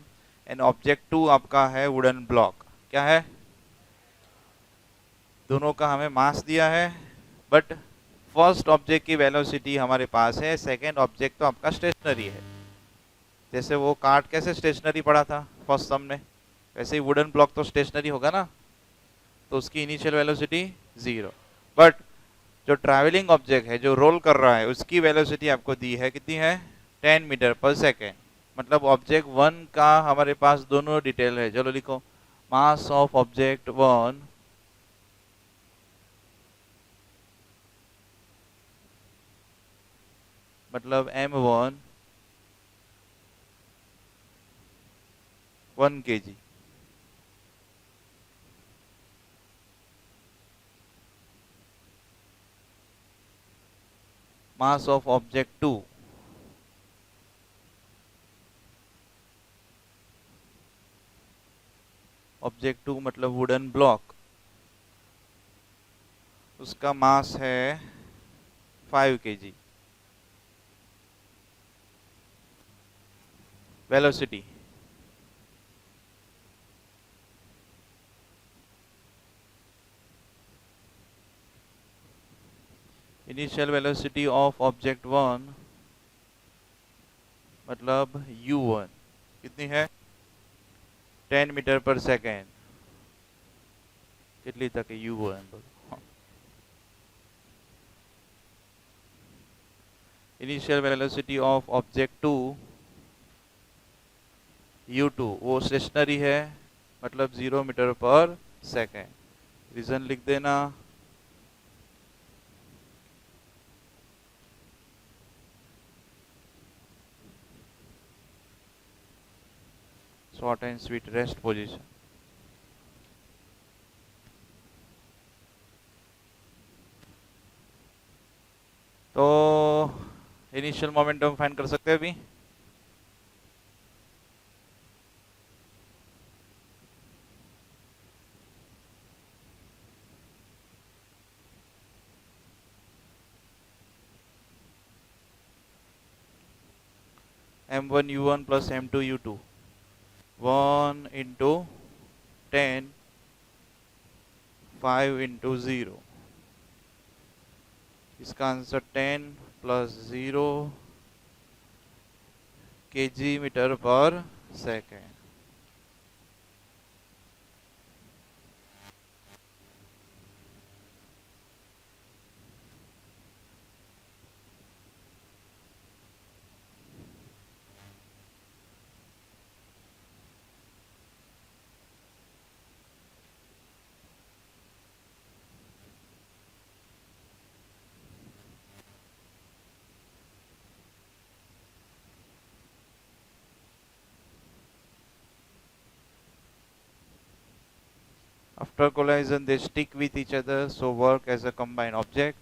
एंड ऑब्जेक्ट 2 आपका है वुडन ब्लॉक। क्या है? दोनों का हमें मास दिया है, बट फर्स्ट ऑब्जेक्ट की वेलोसिटी हमारे पास है, सेकंड ऑब्जेक्ट तो आपका स्टेशनरी है। जैसे वो कार्ड कैसे स्टेशनरी पड़ा था फर्स्ट सम में, वैसे ही वुडन ब्लॉक तो स्टेशनरी होगा ना, तो उसकी इनिशियल वेलोसिटी 0। बट जो ट्रैवलिंग ऑब्जेक्ट है जो रोल कर रहा है उसकी वेलोसिटी आपको दी है, कितनी है? 10 मीटर पर सेकेंड। मतलब ऑब्जेक्ट 1 का हमारे पास दोनों डिटेल है। चलो लिखो, मास ऑफ ऑब्जेक्ट 1 मतलब m1 1 kg। Mass of object 2 object 2 मतलब वुडन ब्लॉक, उसका मास है 5 kg। Velocity initial velocity of object 1 मतलब u1 कितनी है? 10 मीटर पर सेकेंड। कितनी तक है u1? Initial velocity of object 2 u2 वो स्टेशनरी है, मतलब 0 मीटर पर सेकेंड। रीजन लिख देना, short and sweet rest position. तो इनिशियल मोमेंटम फाइंड कर सकते हैं अभी। m1 u1 plus m2 u2 1 into 10 5 into 0। इसका आंसर 10 प्लस 0 kg मीटर पर second. After collision, they stick with each other, so work as a combined object.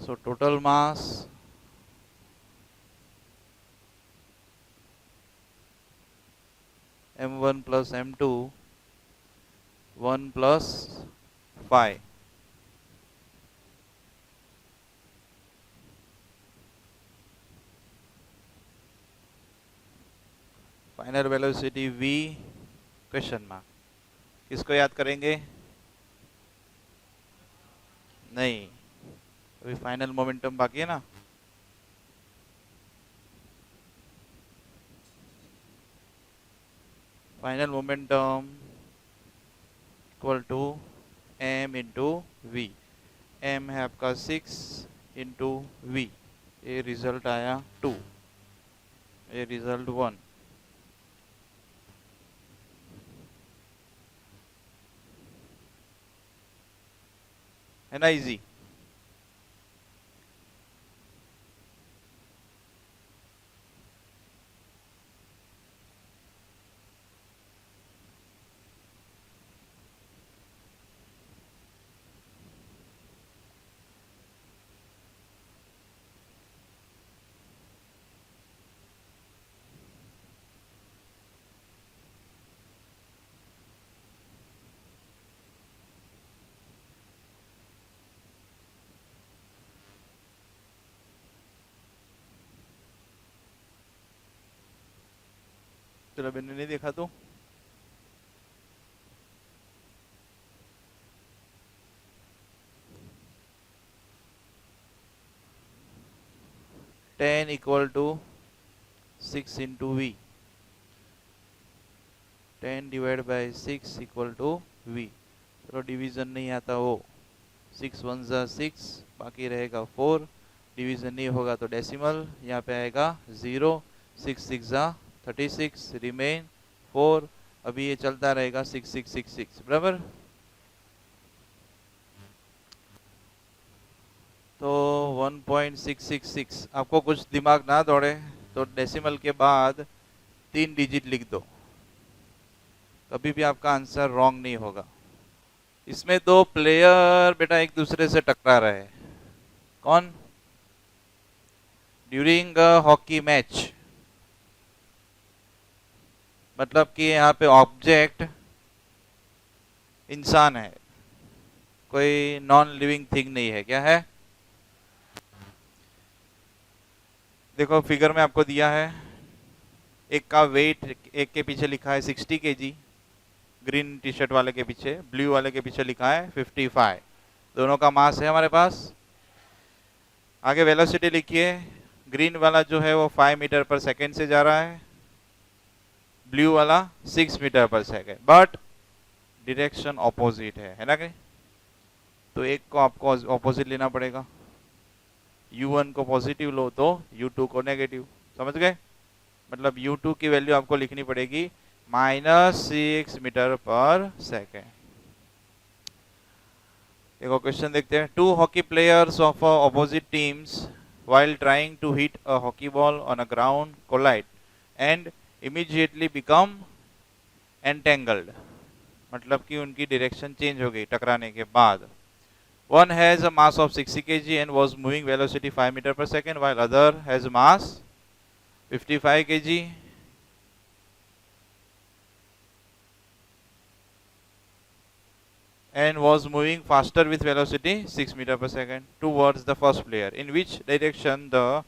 So total mass m1 plus m2, 1 plus phi. Final velocity v question mark. किसको याद करेंगे? नहीं, अभी final momentum बाकी है ना। Final momentum equal to m into v. m है आपका 6 इंटू वी। ये रिजल्ट आया 2, ये रिजल्ट 1। है ना इजी? चलो मैंने नहीं देखा तो ten equal to 6 into v. 10 divide by 6 equal to v. चलो डिवीजन नहीं आता वो, 6 1 जा 6, बाकी रहेगा 4। डिवीजन नहीं होगा तो डेसिमल, यहाँ पे आएगा 0। 6 6 जा 36, रिमेन 4। अभी ये चलता रहेगा 6 6 6 6, बराबर। तो 1.666। आपको कुछ दिमाग ना दौड़े तो डेसिमल के बाद 3 डिजिट लिख दो, कभी भी आपका आंसर रॉन्ग नहीं होगा। इसमें 2 प्लेयर बेटा एक दूसरे से टकरा रहे हैं। कौन? During a hockey match. मतलब कि यहाँ पे ऑब्जेक्ट इंसान है, कोई नॉन लिविंग थिंग नहीं है। क्या है? देखो फिगर में आपको दिया है, एक का वेट, एक के पीछे लिखा है 60 kg, ग्रीन टी शर्ट वाले के पीछे, ब्लू वाले के पीछे लिखा है 55। दोनों का मास है हमारे पास। आगे वेलोसिटी लिखिए, ग्रीन वाला जो है वो 5 मीटर पर सेकेंड से जा रहा है, ब्लू वाला 6 मीटर पर सेकेंड, बट डायरेक्शन ऑपोजिट है ना कहीं? तो एक को आपको ऑपोजिट लेना पड़ेगा। u1 को पॉजिटिव लो तो u2 को नेगेटिव। समझ गए? मतलब u2 की वैल्यू आपको लिखनी पड़ेगी -6 मीटर पर सेकेंड। देखो क्वेश्चन देखते हैं। 2 hockey players of opposite teams while trying to hit a hockey ball on a ground collide and immediately become entangled। मतलब कि उनकी डायरेक्शन चेंज हो गई टकराने के बाद। One has a mass of 60 kg and was moving velocity 5 meter per second, while other has mass 55 kg and was moving faster with velocity 6 meter per second towards the first player. In which direction the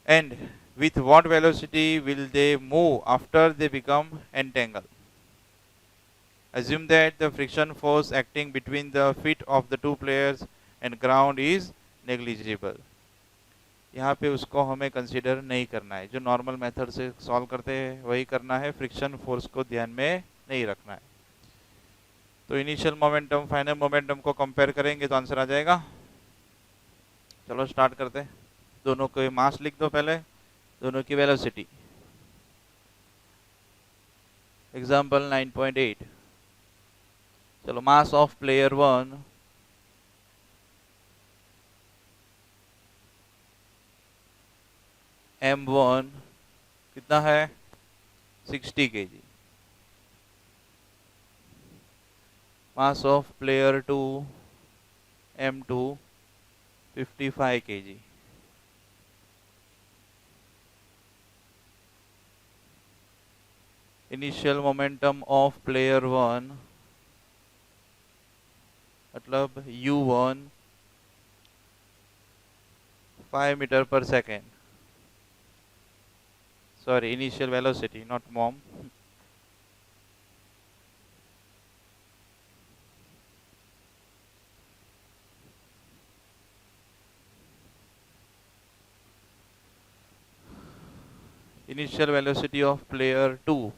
and with what velocity will they move after they become entangled? Assume that the friction force acting between the feet of the 2 players and ground is negligible. यहाँ पे उसको हमें consider नहीं करना है। जो normal method से solve करते हैं वही करना है, फ्रिक्शन फोर्स को ध्यान में नहीं रखना है। तो इनिशियल मोमेंटम फाइनल मोमेंटम को कंपेयर करेंगे तो आंसर आ जाएगा। चलो स्टार्ट करते हैं। दोनों के मास लिख दो पहले, दोनों की वेलोसिटी। एग्जाम्पल 9.8। चलो मास ऑफ प्लेयर 1 M1 कितना है 60 kg। Mass of player 2 M2 55 kg। Initial momentum of player 1 मतलब U1 5 मीटर पर second. Sorry, initial velocity not mom. Initial velocity of player 2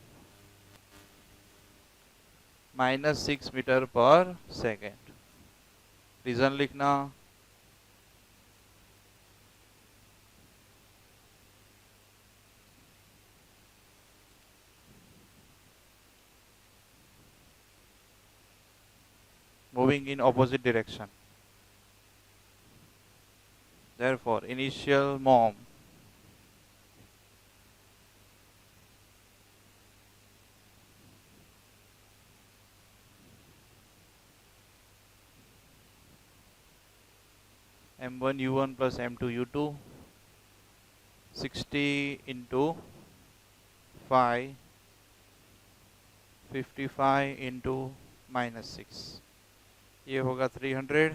-6 metre पर सेकेंड। रीजन लिखना, moving in opposite direction. Therefore, initial mom M1 U1 plus M2 U2 60 into 5 55 into -6, ये होगा 300।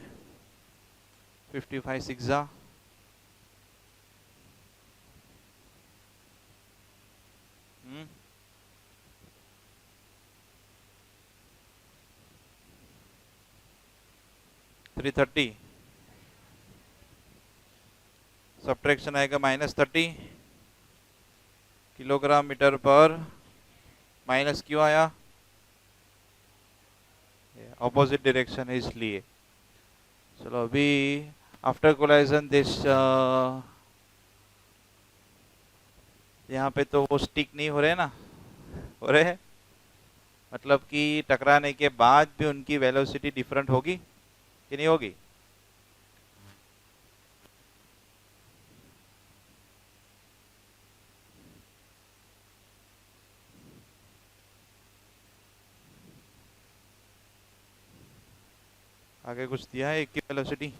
55 6 जा 330। Subtraction आएगा -30 kilogram metre पर। Minus क्यों आया, opposite direction है इसलिए। चलो अभी आफ्टर कोलाइजन दिस यहाँ पे तो वो स्टिक नहीं हो रहे ना, हो रहे हैं, मतलब कि टकराने के बाद भी उनकी वेलोसिटी डिफरेंट होगी कि नहीं होगी। आगे कुछ दिया है एक की वेलोसिटी,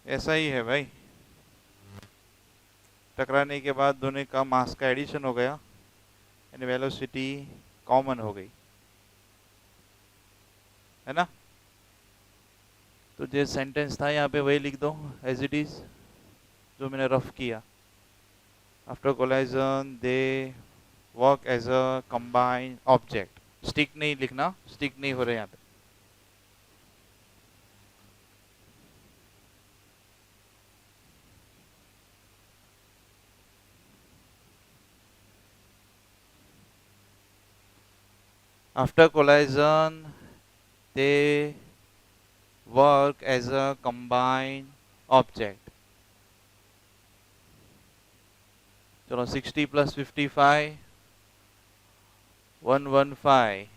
ऐसा ही है भाई। टकराने के बाद दोनों का मास का एडिशन हो गया यानी वेलोसिटी कॉमन हो गई, है ना। तो जो सेंटेंस था यहाँ पे वही लिख दो एज इट इज, जो मैंने रफ किया। After collision they work as a combined object. Stick नहीं लिखना, स्टिक नहीं हो रहे यहाँ पे। After collision they work as a combined object. चलो 60 + 55 115।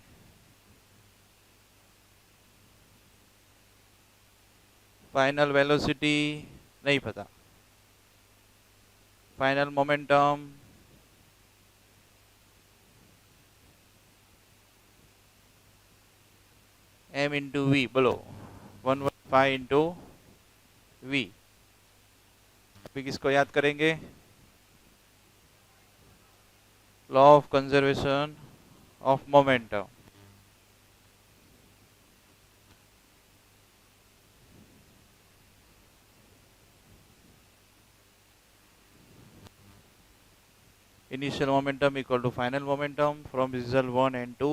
फाइनल वेलोसिटी नहीं पता, final momentum m into v, बोलो 115 इंटू वी। अभी किसको याद करेंगे, law of conservation of momentum. Initial momentum equal to final momentum from result 1 and 2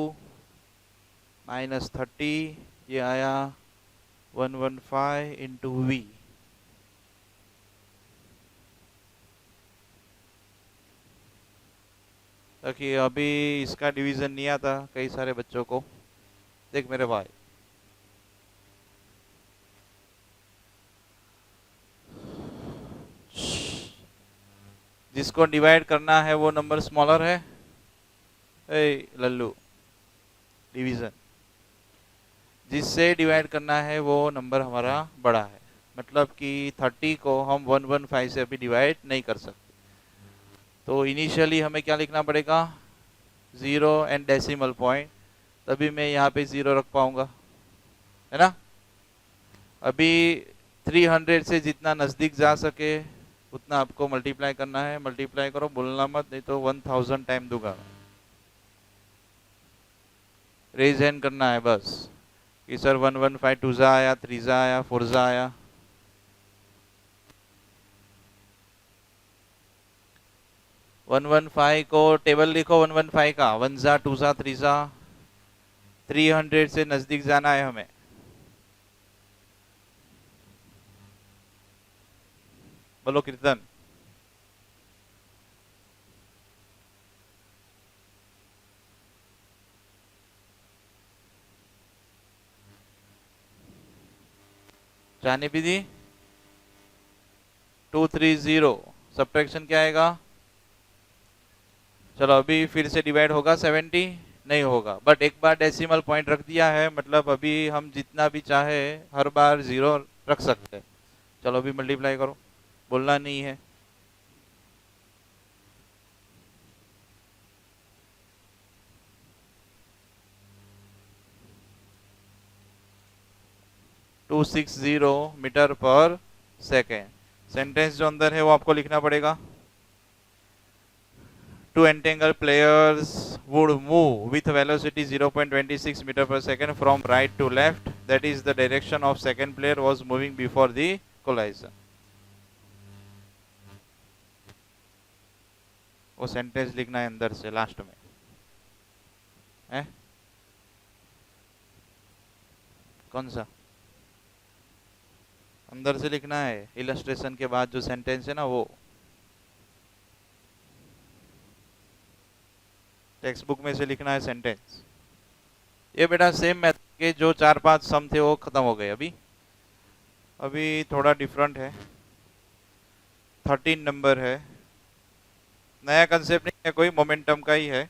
minus 30, ये आया 115 इंटू वी। देखिए अभी इसका डिवीजन नहीं आता कई सारे बच्चों को। देख मेरे भाई, जिसको डिवाइड करना है वो नंबर स्मॉलर है। ए लल्लू, डिवीजन जिससे डिवाइड करना है वो नंबर हमारा बड़ा है। मतलब कि 30 को हम 115 से अभी डिवाइड नहीं कर सकते। तो इनिशियली हमें क्या लिखना पड़ेगा, 0 एंड डेसिमल पॉइंट, तभी मैं यहाँ पे 0 रख पाऊंगा, है ना। अभी 300 से जितना नज़दीक जा सके उतना आपको मल्टीप्लाई करना है। मल्टीप्लाई करो, बोलना मत, नहीं तो 1000 टाइम दूंगा। रेज हैंड करना है बस कि सर 115 2 जा आया, 3 जा आया, 4 जा आया। वन 115 को टेबल लिखो, 115 का 1 जा 2 जा 3 जा, 300 से नजदीक जाना है हमें। बोलो कीर्तन। जाने भी दी 230, सब्ट्रैक्शन क्या आएगा। चलो अभी फिर से डिवाइड होगा 70 नहीं होगा, बट एक बार डेसिमल पॉइंट रख दिया है, मतलब अभी हम जितना भी चाहे हर बार 0 रख सकते हैं। चलो अभी मल्टीप्लाई करो, बोलना नहीं है। टू 260 मीटर पर सेकेंड। सेंटेंस जो अंदर है वो आपको लिखना पड़ेगा। Two entangled players would move with velocity 0.26 meter per second from right to left. That is the direction of second player was moving before the collision. वो सेंटेंस लिखना है अंदर से लास्ट में, है कौन सा अंदर से लिखना है। इलस्ट्रेशन के बाद जो सेंटेंस है ना वो टेक्स्ट बुक में से लिखना है सेंटेंस। ये बेटा सेम मेथड के जो 4-5 सम थे वो खत्म हो गए। अभी थोड़ा डिफरेंट है, 13 नंबर है, नया कंसेप्ट नहीं है कोई, मोमेंटम का ही है,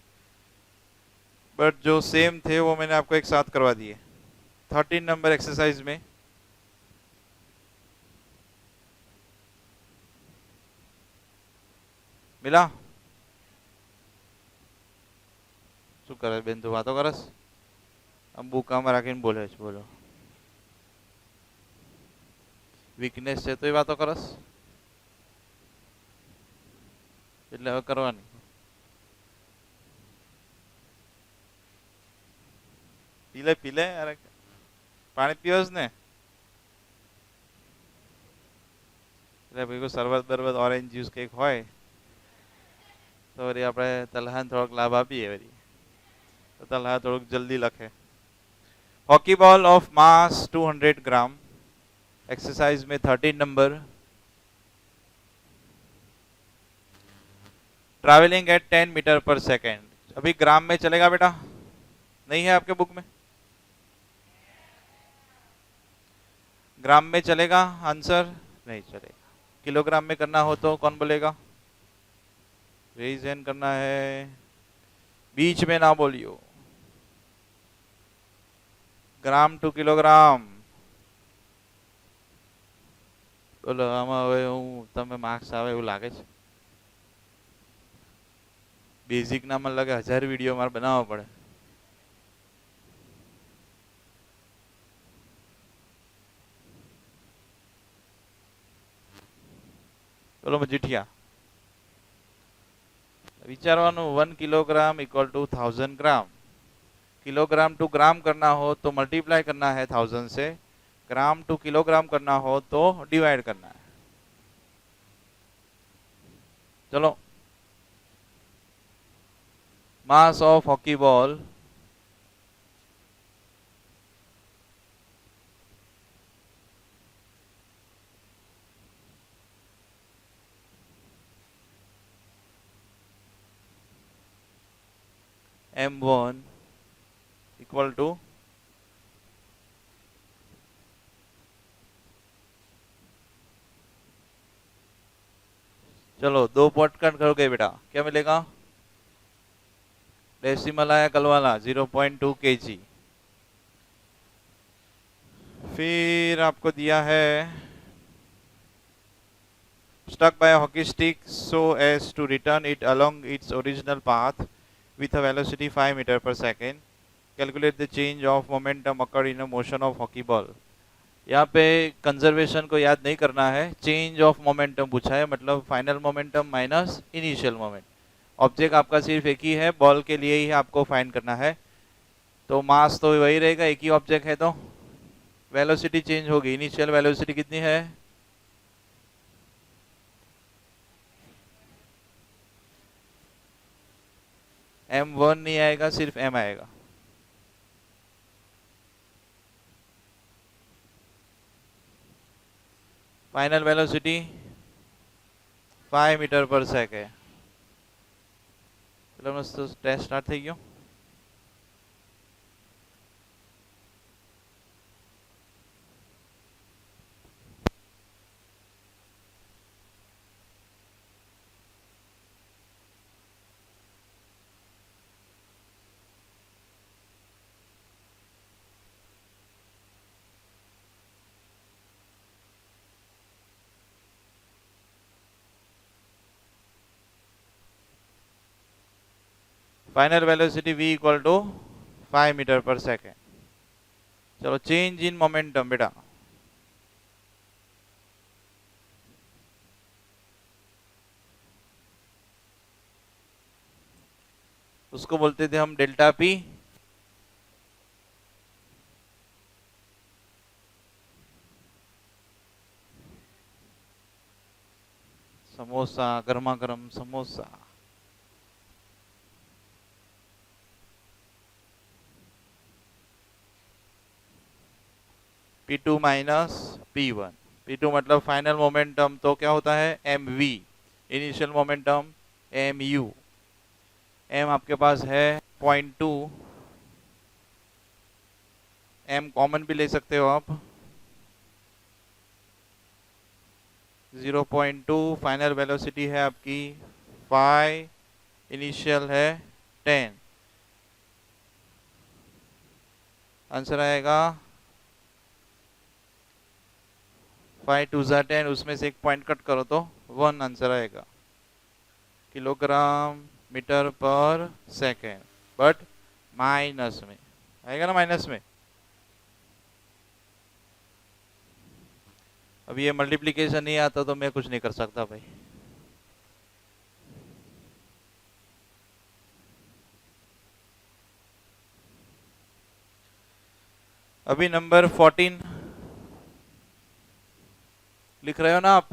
बट जो सेम थे वो मैंने आपको एक साथ करवा दिए। 13 नंबर एक्सरसाइज में मिला। શું કરે બેન, તું વાતો કરસ? આમ બુક આમાં રાખીને બોલે છે, બોલો વીકનેસ છે તોય વાતો કરસ, એટલે હવે કરવાની। પીલે પીલે, અરે પાણી પીવસ ને, એટલે ભેગું શરબત બરબત ઓરેન્જ જ્યુસ કંઈક હોય તો વળી આપણે તલહાને થોડોક લાભ આપીએ વળી, તો તલહા થોડુંક જલ્દી લખે। Hockey ball of mass 200 gram, exercise में 13 नंबर, ट्रैवलिंग एट 10 मीटर पर सेकेंड। अभी ग्राम में चलेगा बेटा, नहीं है आपके बुक में? ग्राम में चलेगा आंसर? नहीं चलेगा। किलोग्राम में करना हो तो कौन बोलेगा? रेज हैंड करना है, बीच में ना बोलियो। ग्राम टू किलोग्राम બોલો, આમાં હવે હું તમે માર્ક્સ આવે એવું લાગે છે? બેઝિક ના મને લાગે 1000 વિડીયો મારે બનાવવા પડે। બોલો મજીઠિયા, વિચારવાનું 1 kilogram equal to 1000 gram. Kilogram to gram करना हो तो मल्टीप्लाई करना है 1000 से, ग्राम टू किलोग्राम करना हो तो डिवाइड करना है। चलो mass of hockey ball m1 equal to चलो 2 पॉट कट करोगे बेटा, क्या मिलेगा? डेसिमल आया कल वाला 0.2 kg। फिर आपको दिया है stuck by a hockey stick so as to return it along its original path with a velocity 5 meter per second. Calculate the change of momentum occurred in a motion of hockey ball. यहाँ पे conservation को याद नहीं करना है, change of momentum पूछा है, मतलब final momentum minus initial moment. Object आपका सिर्फ एक ही है, बॉल के लिए ही आपको फाइंड करना है, तो मास तो वही रहेगा, एक ही ऑब्जेक्ट है, तो वेलोसिटी चेंज होगी। इनिशियल वेलोसिटी कितनी है? m1 नहीं आएगा, सिर्फ m आएगा। फाइनल वेलोसिटी 5 मीटर पर सेकेंड। चलो मस्त टेस्ट स्टार्ट થઈ ગયો। Final velocity v equal to 5 metre पर सेकेंड। चलो चेंज इन मोमेंटम बेटा, उसको बोलते थे हम डेल्टा पी। समोसा, गर्मा गर्म samosa. P2 minus P1। P2 मतलब फाइनल मोमेंटम, तो क्या होता है mv। Initial momentum mu। m आपके पास है 0.2, m कॉमन भी ले सकते हो आप। 0.2 फाइनल वेलोसिटी है आपकी 5, इनिशियल है 10। आंसर आएगा 5 2 ज़ा 10, उसमें से एक पॉइंट कट करो तो 1 आंसर आएगा, किलोग्राम मीटर पर सेकेंड, बट माइनस में आएगा ना, माइनस में। अब ये मल्टीप्लिकेशन नहीं आता तो मैं कुछ नहीं कर सकता भाई। अभी नंबर 14 लिख रहे हो ना आप?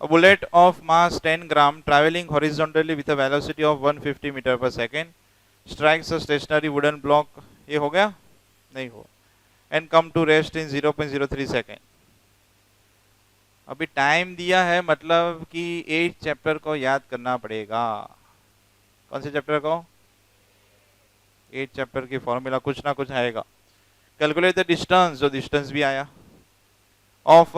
A bullet of mass 10 gram traveling horizontally with a velocity of 150 meter per second strikes a stationary wooden block, ये हो गया? नहीं हो, and come to rest in 0.03 second. अभी टाइम दिया है, मतलब कि 8 चैप्टर को याद करना पड़ेगा। कौन से चैप्टर को? 8 चैप्टर की फॉर्मूला कुछ ना कुछ आएगा। कैलकुलेट द डिस्टेंस, जो डिस्टेंस भी आया, of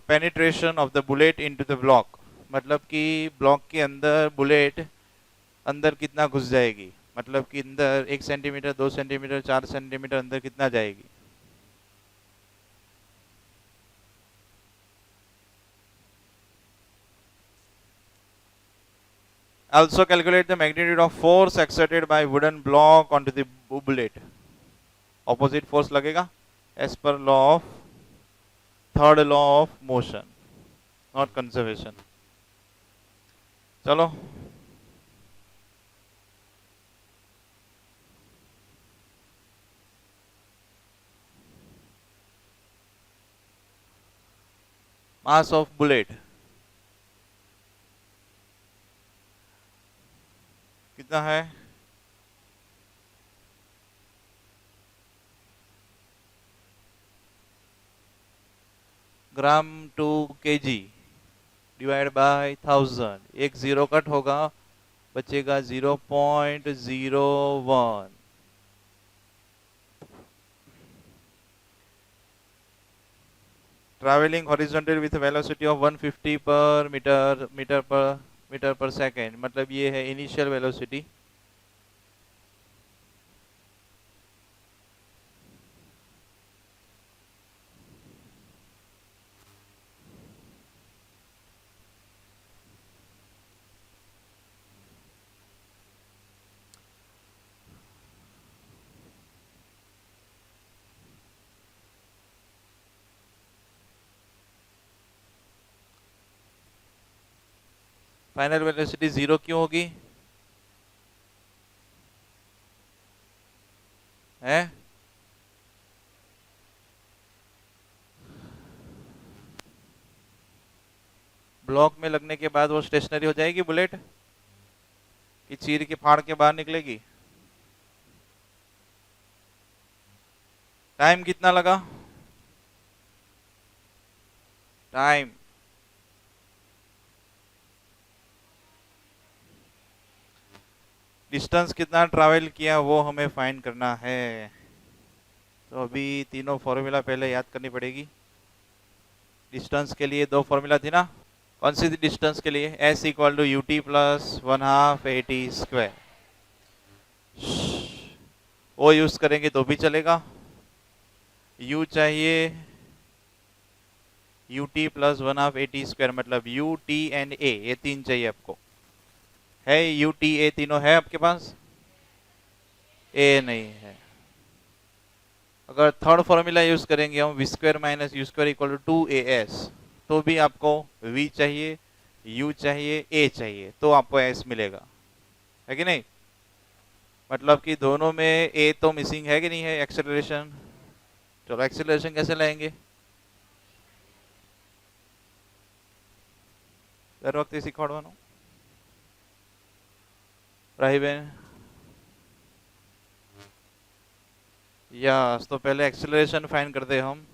penetration of the bullet into the block, मतलब कि ब्लॉक के अंदर बुलेट अंदर कितना घुस जाएगी, मतलब कि अंदर 1 सेंटीमीटर, 2 सेंटीमीटर, 4 सेंटीमीटर अंदर कितना जाएगी। Also calculate the magnitude of force exerted by wooden block onto the bullet. Opposite force लगेगा as per law of third law of motion, not conservation. चलो मास ऑफ बुलेट कितना है? ग्राम two KG divide by 1000, एक zero cut होगा, बचेगा 0.01। Travelling horizontal with velocity of 150 पर metre पर second, मतलब ये है initial velocity. Final velocity zero क्यों होगी है? ब्लॉक में लगने के बाद वो स्टेशनरी हो जाएगी बुलेट, कि चीर के फाड़ के बाहर निकलेगी? टाइम कितना लगा? टाइम डिस्टेंस कितना ट्रैवल किया वो हमें फाइंड करना है। तो अभी तीनों फॉर्मूला पहले याद करनी पड़ेगी। डिस्टेंस के लिए दो फॉर्मूला थी ना, कौन सी थी डिस्टेंस के लिए? S equal to u t plus 1/2 AT square. वो यूज करेंगे तो भी चलेगा। U चाहिए u t plus 1/2 AT square, मतलब U T एंड A, ये तीन चाहिए आपको। है U T A तीनों है आपके पास? A नहीं है। अगर थर्ड फॉर्मूला यूज करेंगे हम, v square minus u square equal to 2AS, तो भी आपको V चाहिए, U चाहिए, A चाहिए, तो आपको S मिलेगा, है कि नहीं? मतलब कि दोनों में A तो मिसिंग है कि नहीं है, एक्सेलरेशन। चलो एक्सेलरेशन कैसे लाएंगे? દર વખતે શીખવાડવાનું राही बहन? यस, तो पहले एक्सेलरेशन फाइंड करते हम।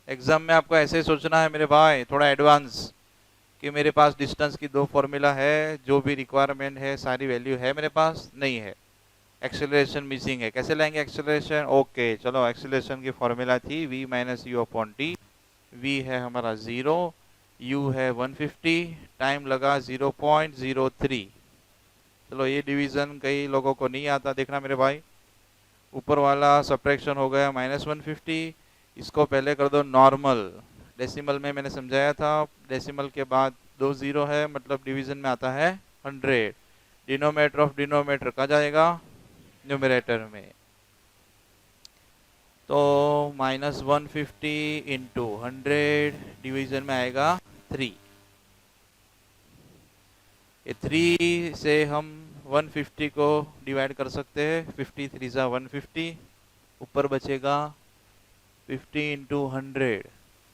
एग्जाम में आपको ऐसे सोचना है मेरे भाई, थोड़ा एडवांस, कि मेरे पास डिस्टेंस की दो फॉर्मूला है, जो भी रिक्वायरमेंट है सारी वैल्यू है मेरे पास, नहीं है, एक्सेलरेशन मिसिंग है, कैसे लाएंगे एक्सेलरेशन? ओके चलो, एक्सेलरेशन की फॉर्मूला थी v minus U upon T. v है हमारा 0, u है 150, टाइम लगा 0.03। चलो ये डिवीजन कई लोगों को नहीं आता, देखना मेरे भाई, ऊपर वाला सब्ट्रैक्शन हो गया -150, इसको पहले कर दो नॉर्मल। डेसिमल में मैंने समझाया था, डेसिमल के बाद 2 जीरो है, मतलब डिवीजन में आता है 100। डिनोमिनेटर ऑफ डिनोमिनेटर कहाँ जाएगा? न्यूमरेटर में। तो -150 इंटू 100 डिवीजन में आएगा 3। ये 3 से हम 150 को डिवाइड कर सकते हैं, 50 3 सा 150, ऊपर बचेगा 50 इंटू 100,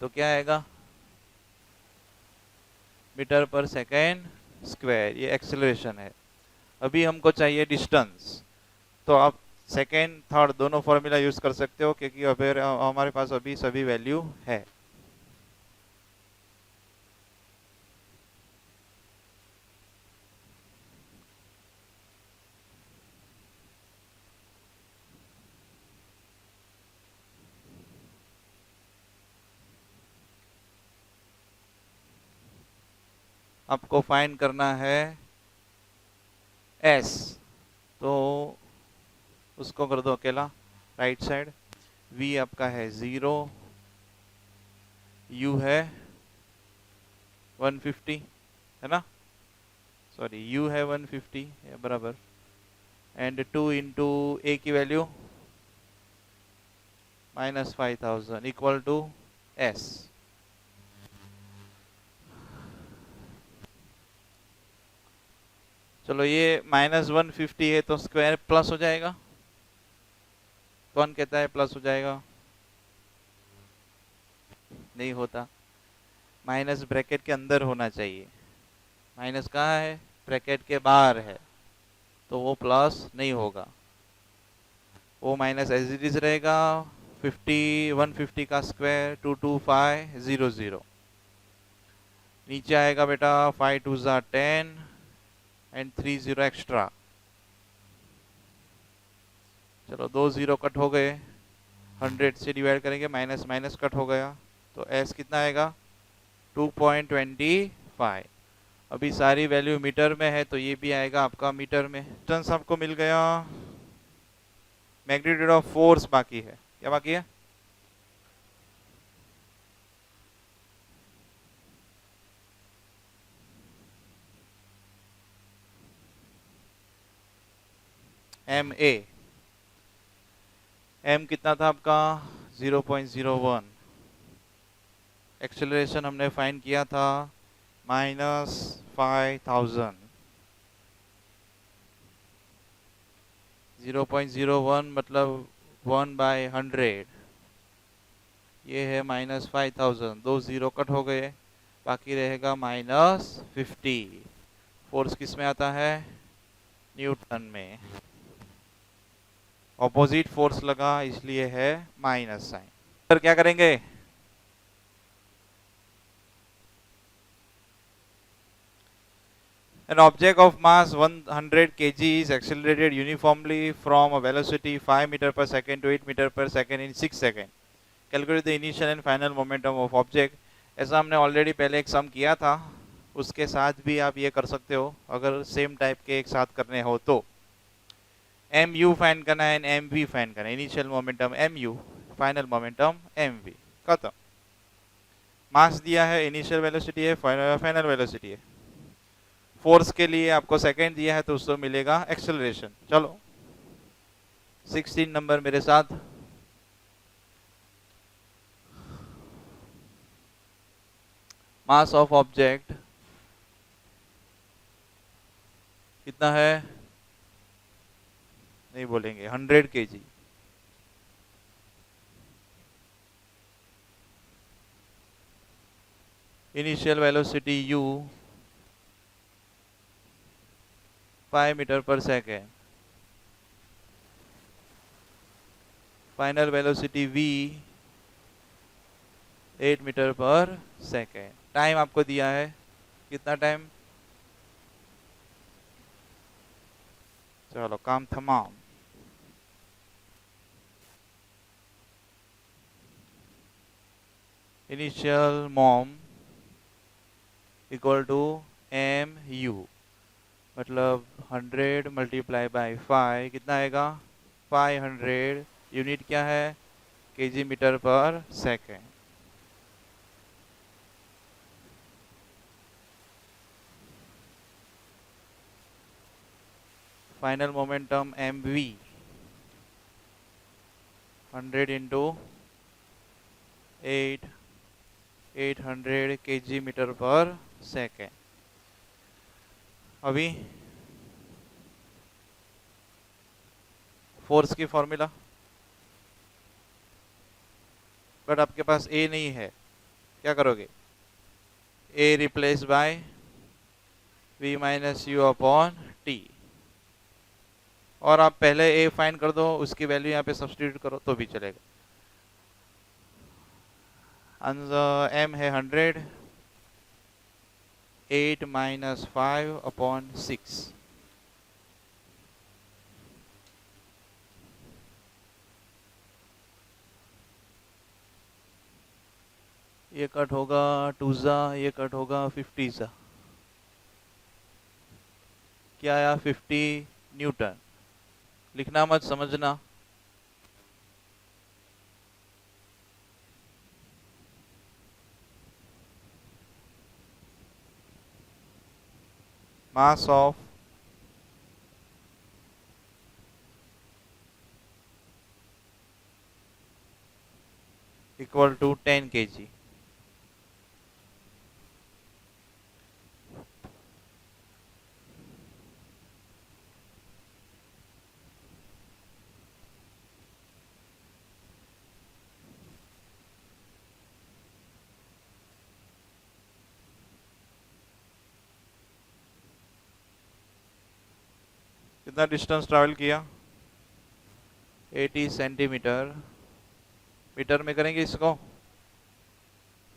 तो क्या आएगा? मीटर पर सेकेंड स्क्वायर। ये एक्सेलरेशन है। अभी हमको चाहिए डिस्टेंस, तो आप सेकेंड थर्ड दोनों फॉर्मूला यूज कर सकते हो, क्योंकि अभी हमारे पास अभी सभी वैल्यू है। आपको फाइंड करना है S, तो उसको कर दो अकेला राइट साइड। V आपका है 0, U है 150, है ना? सॉरी, U है 150 बराबर, एंड 2 इंटू A की वैल्यू -5000 इक्वल टू S। चलो ये -150 है, तो स्क्वायर प्लस हो जाएगा। कौन कहता है प्लस हो जाएगा? नहीं होता, माइनस ब्रैकेट के अंदर होना चाहिए। माइनस कहाँ है? ब्रैकेट के बाहर है, तो वो प्लस नहीं होगा। O minus as it is रहेगा 50 150 का स्क्वायर 22500। नीचे आएगा बेटा 5 2 ज़ा 10 एंड 3 0 एक्स्ट्रा। चलो 2 0 कट हो गए, 100 से डिवाइड करेंगे, माइनस माइनस कट हो गया, तो एस कितना आएगा 2.25। अभी सारी वैल्यू मीटर में है तो ये भी आएगा आपका मीटर में। डिस्टेंस आपको मिल गया। मैग्नीट्यूड ऑफ फोर्स बाकी है, क्या बाकी है? एम ए, एम कितना था आपका 0.01। एक्सेलरेशन हमने फाइंड किया था -5000। 0.01 मतलब 1/100, ये है -5000। 2 0 कट हो गए, बाकी रहेगा -50। फोर्स किस में आता है? न्यूटन में। ऑपोजिट फोर्स लगा इसलिए है माइनस साइन। फिर क्या करेंगे? An object of mass 100 kg is accelerated uniformly from a velocity 5 meter per second to 8 meter per second in 6 seconds. Calculate the initial and final momentum of object. ऐसा हमने already पहले एक सम किया था, उसके साथ भी आप ये कर सकते हो अगर सेम टाइप के एक साथ करने हो तो। एम यू फाइंड करना है, एम वी फाइंड करना है। Initial momentum m u, final momentum M v, खत्म। मास दिया है, इनिशियल वेलोसिटी है, फाइनल वेलोसिटी है। फोर्स के लिए आपको सेकंड दिया है तो उसको मिलेगा एक्सेलरेशन। चलो 16 नंबर मेरे साथ। मास ऑफ ऑब्जेक्ट कितना है? नहीं बोलेंगे, 100 kg। Initial velocity u 5 metre पर second, final velocity v 8 metre पर सेकेंड। टाइम आपको दिया है, कितना टाइम? चलो काम तमाम। इनिशियल मोम इक्वल टू एम यू, मतलब 100 मल्टीप्लाई बाई 5 कितना आएगा? 500। यूनिट क्या है? केजी मीटर पर second. Final momentum M V 100 into 800 kg metre पर सेकेंड। अभी फोर्स की फॉर्मूला, बट आपके पास ए नहीं है, क्या करोगे? A replace by v minus U upon T, और आप पहले ए फाइंड कर दो, उसकी वैल्यू यहाँ पे सब्स्टिट्यूट करो तो भी चलेगा। एम है 100, 8 माइनस 5 अपॉन 6, ये कट होगा 2 ज़ा, ये कट होगा 50 ज़ा, क्या आया? 50 न्यूटन। लिखना मत, समझना। Mass of equal to 10 kg। कितना डिस्टेंस ट्रैवल किया? 80 सेंटीमीटर, मीटर में करेंगे इसको,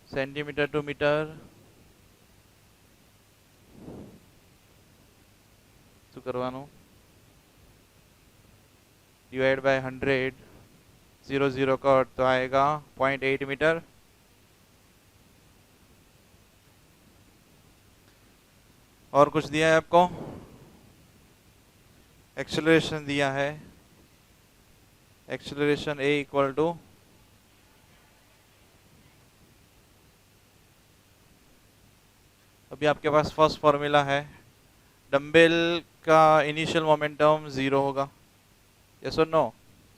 सेंटीमीटर टू मीटर तो करवानो, डिवाइड बाय 100, 0 कट तो आएगा 0.8 मीटर। और कुछ दिया है आपको, एक्सेलरेशन दिया है, एक्सेलरेशन ए इक्वल टू अभी आपके पास फर्स्ट फॉर्मूला है, डंबल का इनिशियल मोमेंटम 0 होगा, यस और नो,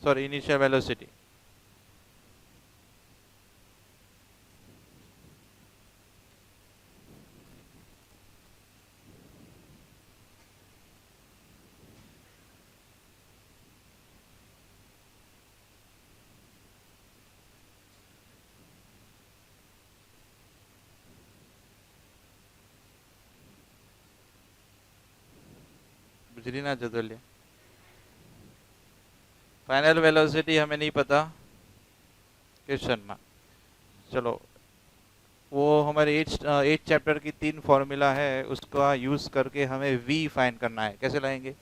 सॉरी इनिशियल वेलोसिटी, बुझली ना जदुल्य, फाइनल वेलोसिटी हमें नहीं पता क्वेश्चन में। चलो वो हमारे एट चैप्टर की 3 फॉर्मूला है, उसका यूज करके हमें v फाइंड करना है। कैसे लाएंगे,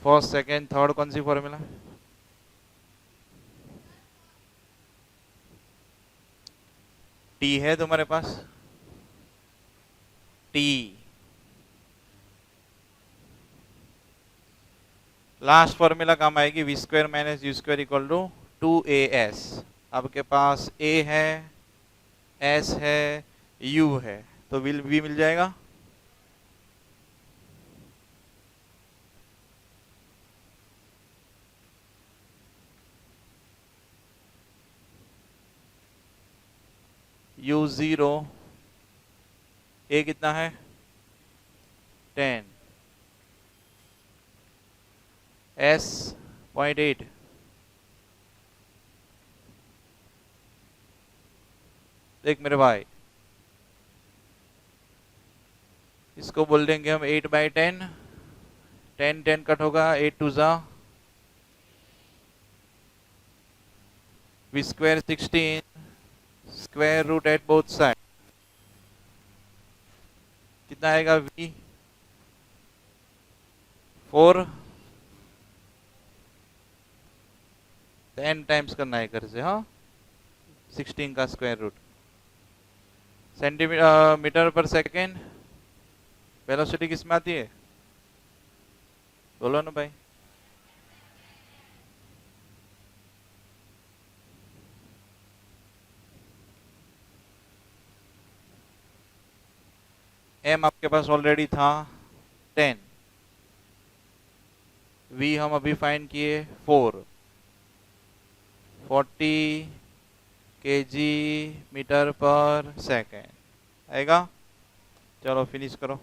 फर्स्ट सेकेंड थर्ड कौन सी फॉर्मूला, टी है तुम्हारे पास, टी लास्ट फॉर्मूला काम आएगी, v square minus u square equal to 2as। आपके पास a है, s है, u है, तो विल v मिल जाएगा, u0, a कितना है 10, s 0.8, देख मेरे भाई इसको बोल देंगे हम 8/10, 10 कट होगा, 8 2 जा, v square 16, square root at both side, कितना आएगा v 4, 10 टाइम्स करना है घर से, हाँ 16 का स्क्वायर रूट, सेंटीमीटर मीटर पर सेकेंड, वेलोसिटी किस में आती है, बोलो ना भाई, m आपके पास ऑलरेडी था 10, v हम अभी फाइंड किए 4, 40 kg मीटर पर सेकेंड आएगा। चलो फिनिश करो।